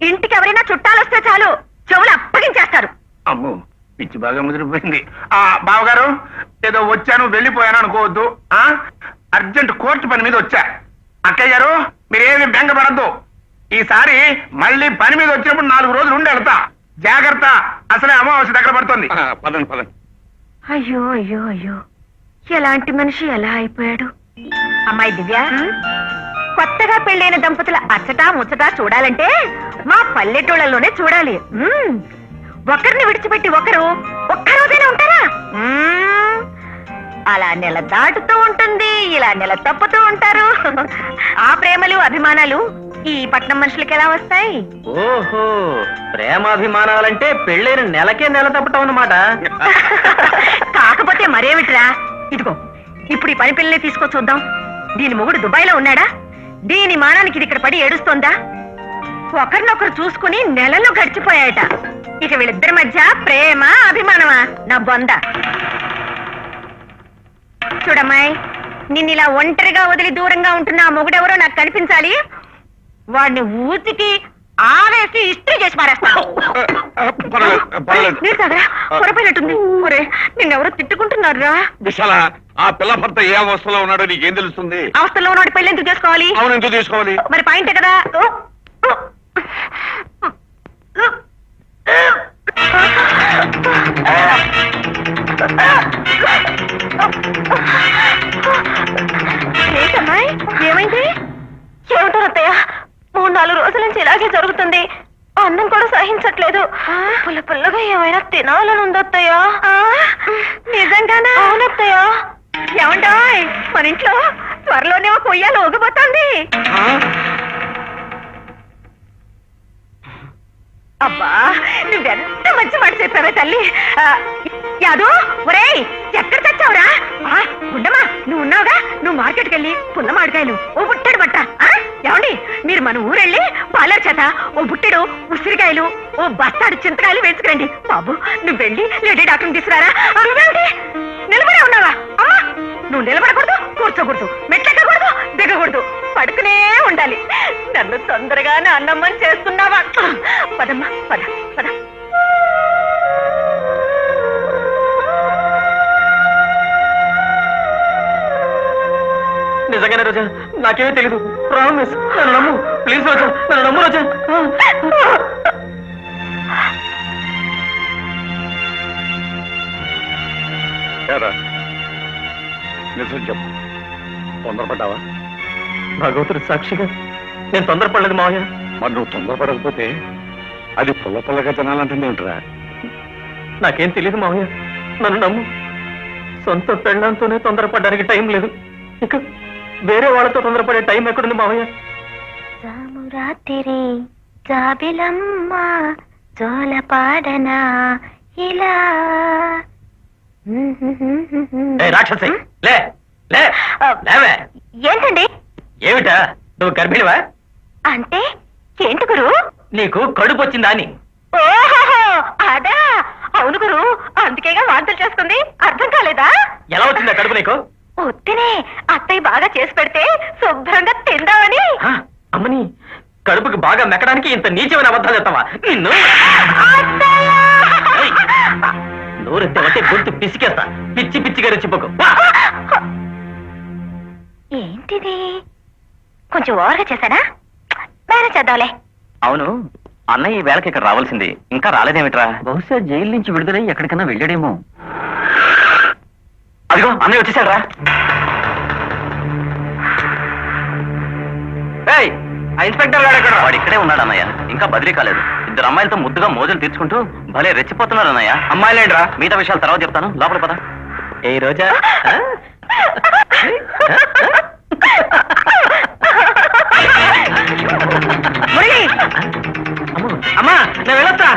ఇంటికి ఎవరైనా చుట్టాలు వస్తే చాలు చెవులు అప్పగించేస్తారు. అమ్మో, పిచ్చి బాగా ముదిరిపోయింది. బావగారు, ఏదో వచ్చాను వెళ్ళిపోయాను అనుకోవద్దు. అర్జెంట్ కోర్టు పని మీద వచ్చా. అక్కయ్య గారు, మీరేమి బెంగపడద్దు. ఈసారి మళ్ళీ పని మీద వచ్చినప్పుడు 4 రోజులు ఉండి వెళ్తా. జాగ్రత్త, అసలే అమావాస్య దగ్గర పడుతుంది. పదండి పదండి. అయ్యో అయ్యో అయ్యో, ఎలాంటి మనిషి ఎలా అయిపోయాడు. అమ్మాయి దివ్య, కొత్తగా పెళ్ళైన దంపతుల అచ్చటా ముచ్చటా చూడాలంటే మా పల్లెటూళ్ళలోనే చూడాలి. ఒకరిని విడిచిపెట్టి ఒకరు ఒక్కరోజైనా ఉంటారా? అలా నెల దాటుతూ ఉంటుంది, ఇలా నెల తప్పుతూ ఉంటారు. ఆ ప్రేమలు అభిమానాలు ఈ పట్నం మనుషులకి ఎలా వస్తాయి? ఓహో, ప్రేమాభిమానాలంటే పెళ్ళైన నెలకే నెల తప్పటం అన్నమాట. కాకపోతే మరేమిట్రా, ఇదిగో ఇప్పుడు ఈ పని పిల్లల్ని తీసుకో చూద్దాం. దీని మొగుడు దుబాయ్లో ఉన్నాడా? దీని మానానికి ఇది ఇక్కడ పడి ఏడుస్తోందా? ఒకరినొకరు చూసుకుని నెలలు గడిచిపోయాయట. ఇక వీళ్ళిద్దరి మధ్య ప్రేమ అభిమానమా? నా బొంద. చూడమ్మాయి, నిన్నిలా ఒంటరిగా వదిలి దూరంగా ఉంటున్న ఆ మొగుడెవరో నాకు కనిపించాలి. వాడిని ఊతికి ఆవేసి ఇస్త్రీ చేసి మారేస్తాను. పర్వాలేదు. నీరు తాగరా? పొరపోయినట్టుంది. ఒరే నిన్నెవరో తిట్టుకుంటున్నారా? విశాల, ఆ పిల్ల భర్త ఏ అవస్థలో ఉన్నాడో నీకేం తెలుస్తుంది? అవస్థలో ఉన్నాడు పెళ్లి ఎందుకు చేసుకోవాలి? అవును, ఎందుకు తీసుకోవాలి? మరి పాయింటే కదా. ఏంటమ్మాయి, ఏమైంది? ఏమిటారు అత్తయ్య, 3-4 రోజుల నుంచి ఇలాగే జరుగుతుంది. అన్నం కూడా సహించట్లేదు. పుల్ల పుల్లగా ఏమైనా తినాలని ఉందత్తయ్య. నిజంగానా? అవునత్తయ్య. ఏమంటాయ్, మన ఇంట్లో త్వరలోనే ఒక ఉయ్యాల ఊగబోతోంది. అబ్బా, నువ్వెంత మంచి మాట చెప్పావే తల్లి. యాదో, ఒరేయ్ ఎక్కడ తెచ్చావురా? ఉండమా, నువ్వు ఉన్నావుగా, నువ్వు మార్కెట్కి వెళ్ళి పుల్ల మామిడికాయలు ఓ బుట్టెడు పట్ట. ఏమండి, మీరు మన ఊరెళ్ళి పాలర్ చేత ఓ బుట్టెడు ఉసిరికాయలు ఓ బస్తాడు చింతకాయలు వేసుకురండి. బాబు, నువ్వు వెళ్ళి లేడీ డాక్టర్ని తీసుకురారా. నువ్వేమిటి నిలబడే ఉన్నావా? అమ్మా, నువ్వు నిలబడకూడదు, కూర్చోకూడదు, మెట్లెక్కకూడదు, దిగకూడదు, పడుకునే ఉండాలి. నన్ను తొందరగా నా అన్నమ్మని చేస్తున్నావా? పదమ్మా, పద పద. నిజంగానే రోజా, నాకేమీ తెలీదు. ప్రామిస్, నన్ను నమ్ము ప్లీజ్ రోజా, నన్ను నమ్ము రోజా. ఏరా, నిజం చెప్పు, తొందరపడ్డావా? భగవంతుడి సాక్షిగా నేను తొందరపడలేదు మావయ్య. మరి నువ్వు తొందరపడకపోతే అది పుల్ల పుల్లగా తినాలంటుంది ఏమిట్రా? నాకేం తెలియదు మావయ్య, నన్ను నమ్ము. సొంత పెళ్ళంతోనే తొందరపడడానికి టైం లేదు, ఇక వేరే వాళ్ళతో తొందరపడే టైం ఎక్కడుంది మావయ్య? రాత్రి జాబిలమ్మ జోలపాడనా ఇలా. రాక్షసి, లే లే లేవే. ఏంటండి? ఏమిటా, నువ్వు గర్భిణివా? అంటే ఏంటి గురు? నీకు కడుపు వచ్చిందా అని. ఓహో, అదా. అవును గురు, అందుకేగా వాంతులు చేసుకుంది. అర్థం కాలేదా? ఎలా వచ్చిందా కడుపు నీకు? వద్దునే, అత్తయ్య బాగా చేసి పెడితే శుభ్రంగా తిందామని. అమ్మని, కడుపుకి బాగా మెక్కడానికి ఇంత నీచమైన అబద్ధాలు చెప్తావా? నిన్ను నోరెత్తావంటే గొంతు పిసికేస్తా. పిచ్చి పిచ్చిగా రెచ్చిపోకు. ఏంటిది, కొంచెం ఓవర్గా చేశానా? మేనేజ్ చేద్దాంలే. అవును, అన్నయ్య ఈ వేళకి ఇక్కడ రావాల్సింది, ఇంకా రాలేదేమిట్రా? బహుశా జైలు నుంచి విడుదలై ఎక్కడికైనా వెళ్ళాడేమో. అదిగో అన్నయ్య వచ్చేసాడు రా. ఇన్స్పెక్టర్ గారు ఎక్కడ? వాడు ఇక్కడే ఉన్నాడు అన్నయ్య, ఇంకా బదిలీ కాలేదు. 2 అమ్మాయిలతో ముద్దుగా మోజులు తీర్చుకుంటూ భలే రెచ్చిపోతున్నాడు అన్నయ్య. అమ్మాయిలేంట్రా, మిగతా విషయాలు తర్వాత చెప్తాను, లోపల పద. ఏ రోజా, అమ్మా నేను వెళ్ళొస్తా.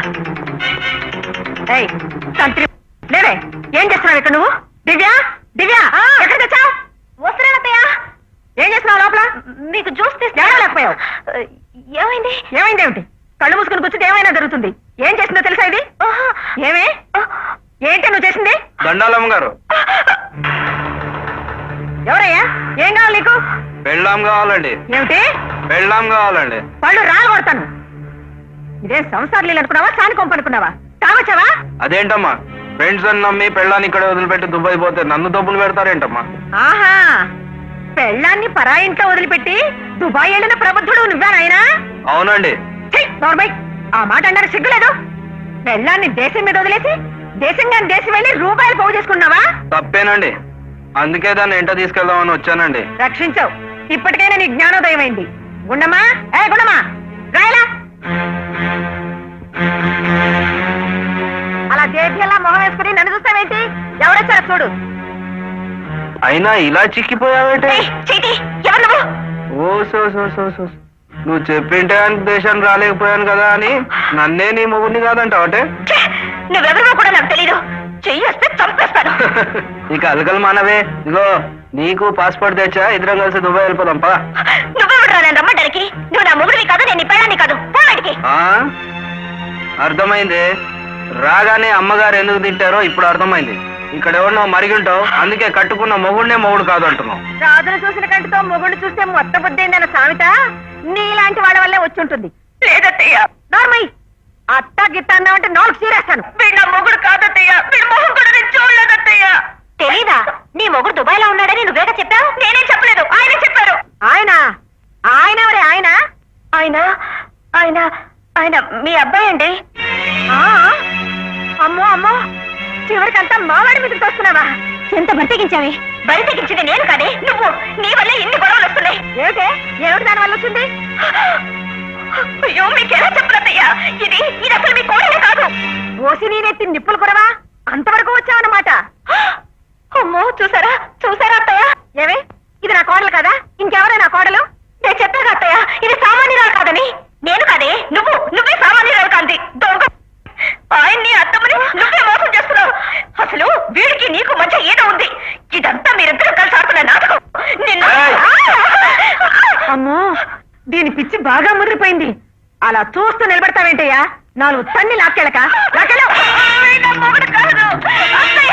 సంత్రి లేవే, ఏం చేస్తున్నావు ఇక్కడ నువ్వు? దివ్య, దివ్య, ఎక్కడ తెచ్చావు? వస్తున్నానత్తయ్య. ఏం చేస్తున్నావు లోపల? మీకు జ్యూస్ తీసి లేకపోయావు. ఏమైంది? ఏమైంది ఏమిటి? కళ్ళు మూసుకుని కూర్చుంటే ఏమైనా జరుగుతుంది. ఏం చేసిందో తెలుసా ఇది? ఏమే, ఏంటి నువ్వు చేసింది? దండాలమ్మ గారు. ఎవరయ్యా, ఏం కావాలి నీకు? పెళ్ళాం కావాలండి. ఏమిటి? పెళ్ళాం కావాలండి. పళ్ళు రాలు కొడతాను. ఇదే సంసారం నీళ్ళు అనుకున్నావా, సాని కొంపు అనుకున్నావా? తాగొచ్చావా? అదేంటమ్మా, ఫ్రెండ్స్ అని నమ్మి పెళ్ళాన్ని ఇక్కడ వదిలిపెట్టి దుబాయ్ పోతే నన్ను డబ్బులు పెడతారేంటమ్మా? ఆహా, పెళ్ళాన్ని పరాయింట్లో వదిలిపెట్టి దుబాయ్ వెళ్ళిన ప్రబుద్ధుడు నువ్వేనాయనా? అవునండి. నార్మల్, ఆ మాట అన్నారు సిగ్గులేదు. పెళ్ళాన్ని దేశం మీద వదిలేసి దేశంగా దేశం వెళ్ళి రూపాయలు పోగు చేసుకున్నావా? తప్పేనండి, అందుకే దాన్ని ఎంట తీసుకెళ్దామని వచ్చానండి. రక్షించావు. ఇప్పటికైనా నీ జ్ఞానోదయం అయింది. గుండమ్మా, గుండమ్మా రాయలా. అలా దేశంలా మొహం వేసుకుని నన్ను చూస్తావేంటి? ఎవరొచ్చారు చూడు. అయినా ఇలా చిక్కిపోయావేంటి? చీటి, ఎవరు నువ్వు? ఓ సో సో సో సో, నువ్వు చెప్పింటే అని దేశం రాలేకపోయాను కదా అని నన్నే నీ మొగుడిని కాదంటావటే? నువ్వెవరో కూడా నాకు తెలీదు. చెయ్యేస్తే చంపేస్తాను. ఇక అలకలు మానవే. ఇగో నీకు పాస్పోర్ట్ తెచ్చా, ఇద్దరం కలిసి దుబాయ్ వెళ్ళిపోదాం పా. నువ్వెవరు నేను రమ్మడానికి? నువ్వు నా మొగుడివి కాదు, నేను నీ పెళ్ళాన్ని కాదు. పోవాడికి. అర్థమైంది. రాగానే అమ్మగారు ఎందుకు తింటారో ఇప్పుడు అర్థమైంది. ఇక్కడ ఎవరినో మరిగింటావు, అందుకే కట్టుకున్న మొగుడినే మొగుడు కాదు అంటున్నావు. రాజును చూసిన కంటితో మొగుడు చూస్తే మొత్త బుద్ధి అయిందన్న సామెత నీలాంటి వాళ్ళ వల్లే వచ్చి ఉంటుంది. లేదత్తయ్య. నార్మల్ అత్త గిత్త అన్నావంటే నాలుగు చీరేస్తాను. వీడు నా మొగుడు కాదత్తయ్య. వీడు మొహం కూడా నేను చూడలేదత్తయ్య. తెలీదా? నీ మొగుడు దుబాయ్ లో ఉన్నాడని నువ్వేగా చెప్పావు. నేనేం చెప్పలేదు, ఆయనే చెప్పారు. ఆయన ఆయన ఎవరే ఆయన? ఆయన ఆయన ఆయన మీ అబ్బాయి అండి. ఆ, అమ్మో అమ్మో, చివరికంతా మావాడి మీద తోస్తున్నావా? ఎంత బరితెగించావే? బరితెగించింది నేను కాదే, నువ్వు. నీ వల్ల ఇన్ని గొడవలు వస్తున్నాయి. ఏమిటి దాని వల్ల వచ్చింది? అయ్యో, మీకెలా చెప్పదయ్యా? ఇది ఇది అసలు మీ కోడలే కాదు. ఓసి నేనెత్తి నిప్పులు కొరవా? అంతవరకు వచ్చావన్నమాట. అమ్మో, చూసారా చూసారా అత్తయ్య? ఏమే, ఇది నా కోడలు కదా? ఇంకెవరే నా కోడలు? నేను చెప్పాను అత్తయ్య, ఇది సామాన్యురాలు కాదని. నేను కాదే, నువ్వే సామాన్యురాలు కాంతి. దొంగ. ఆయన్ని అత్తమ్మని నువ్వే మోసం చేస్తున్నావు. అసలు వీడికి నీకు మధ్య ఏదో ఉంది. ఇదంతా మీరిద్దరూ కలిసి ఆడుతున్న నాటకం. నిన్ను అమ్మో, దీని పిచ్చి బాగా ముదిరిపోయింది. అలా చూస్తూ నిలబడతావేంటయ్యా? నాలుగు తన్ని లాక్కెళ్ళక లాక్కెళ్ళు. నా మొగుడు కాదు అత్తయ్య.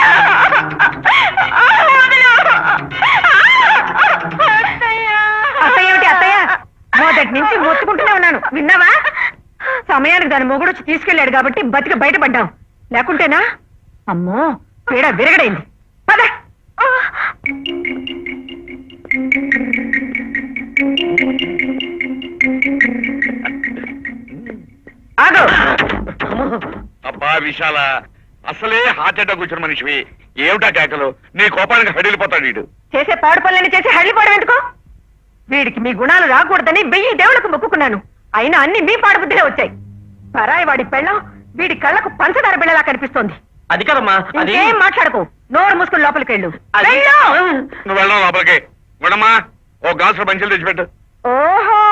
అత్తయ్య ఏమిటి అత్తయ్య? మొదటి నుంచి మొత్తుకుంటూనే ఉన్నాను, విన్నావా? సమయానికి దాని మొగుడు వచ్చి తీసుకెళ్లాడు కాబట్టి బతికి బయటపడ్డాం. లేకుంటేనా అమ్మో పీడ విరగడైంది. పద. ఆగు. అబ్బా విశాల, అసలే హార్ట్ అటాక్ వచ్చిన మనిషివి. ఏమిటా కేకలు? నీ కోపానికి హడిలిపోతాడు వీడు. చేసే పాడు పనులని చేసి హళ్ళిపోవడం ఎందుకు? వీడికి మీ గుణాలు రాకూడదని 1000 దేవులకు మొక్కుకున్నాను. అయినా అన్ని మీ పాడు బుద్ధిలో వచ్చాయి. పరాయి వాడి పెళ్ళం వీడి కళ్ళకు పంచదార బిళ్ళలా కనిపిస్తోంది. అది కదమ్మా, అది ఇంకేం మాట్లాడకు, నోరు మూసుకుని లోపలికి వెళ్ళు. అది- వెళ్ళు. నువ్వు వెళ్ళడం లోపలికి. గుణమ్మా, ఓ గ్లాసులో మంచిలు తెచ్చిపెట్టు. ఓహో,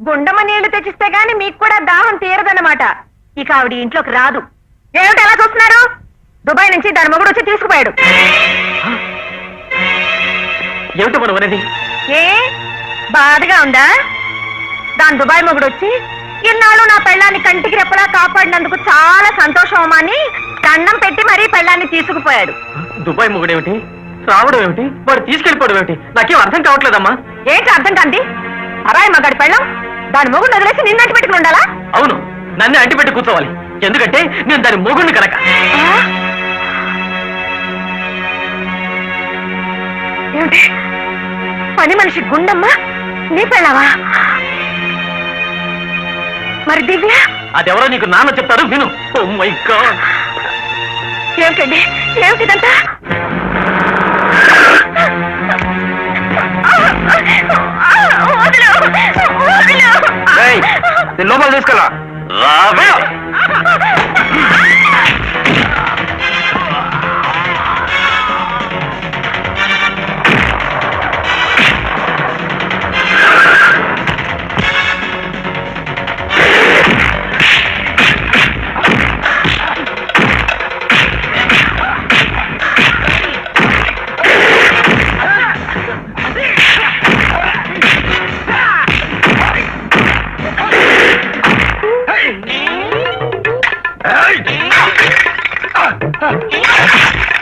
గుండమ్మ నీళ్లు తెచ్చిస్తే గాని మీకు కూడా దాహం తీరదన్నమాట. ఇక ఆవిడ ఇంట్లోకి రాదు. ఏమిటి ఎలా చూస్తున్నారు? దుబాయ్ నుంచి దాని మొగుడు వచ్చి తీసుకుపోయాడు. ఏమిటో మనం అనేది? ఏ బాధగా ఉందా? దాని దుబాయ్ మొగుడు వచ్చి ఇన్నాళ్ళు నా పెళ్ళాన్ని కంటికి రెప్పలా కాపాడినందుకు చాలా సంతోషం అమ్మా అని దండం పెట్టి మరీ పెళ్ళాన్ని తీసుకుపోయాడు. దుబాయ్ మొగుడేమిటి, రావడం ఏమిటి, వాడు తీసుకెళ్ళిపోవడం ఏమిటి? నాకేం అర్థం కావట్లేదమ్మా. ఏంటి అర్థం కాంతి? పరాయి మగాడి పెళ్ళం దాని మొగుడు వదిలేసి నిన్నట్టు పెట్టుకుని ఉండాలా? అవును, నన్ను అంటిపెట్టి కూర్చోవాలి. ఎందుకంటే నేను దాని మొగుడిని కనుక. ఏమిటి పని మనిషి గుండమ్మ నీ పెళ్ళావా? మరి దివ్య అదెవరో నీకు నాన్న చెప్తారు, విను. ఓ మై గాడ్, ఏమిటండి ఏమిటిదంతా? లోపల తీసుకెళ్ళా. రావే. Hey!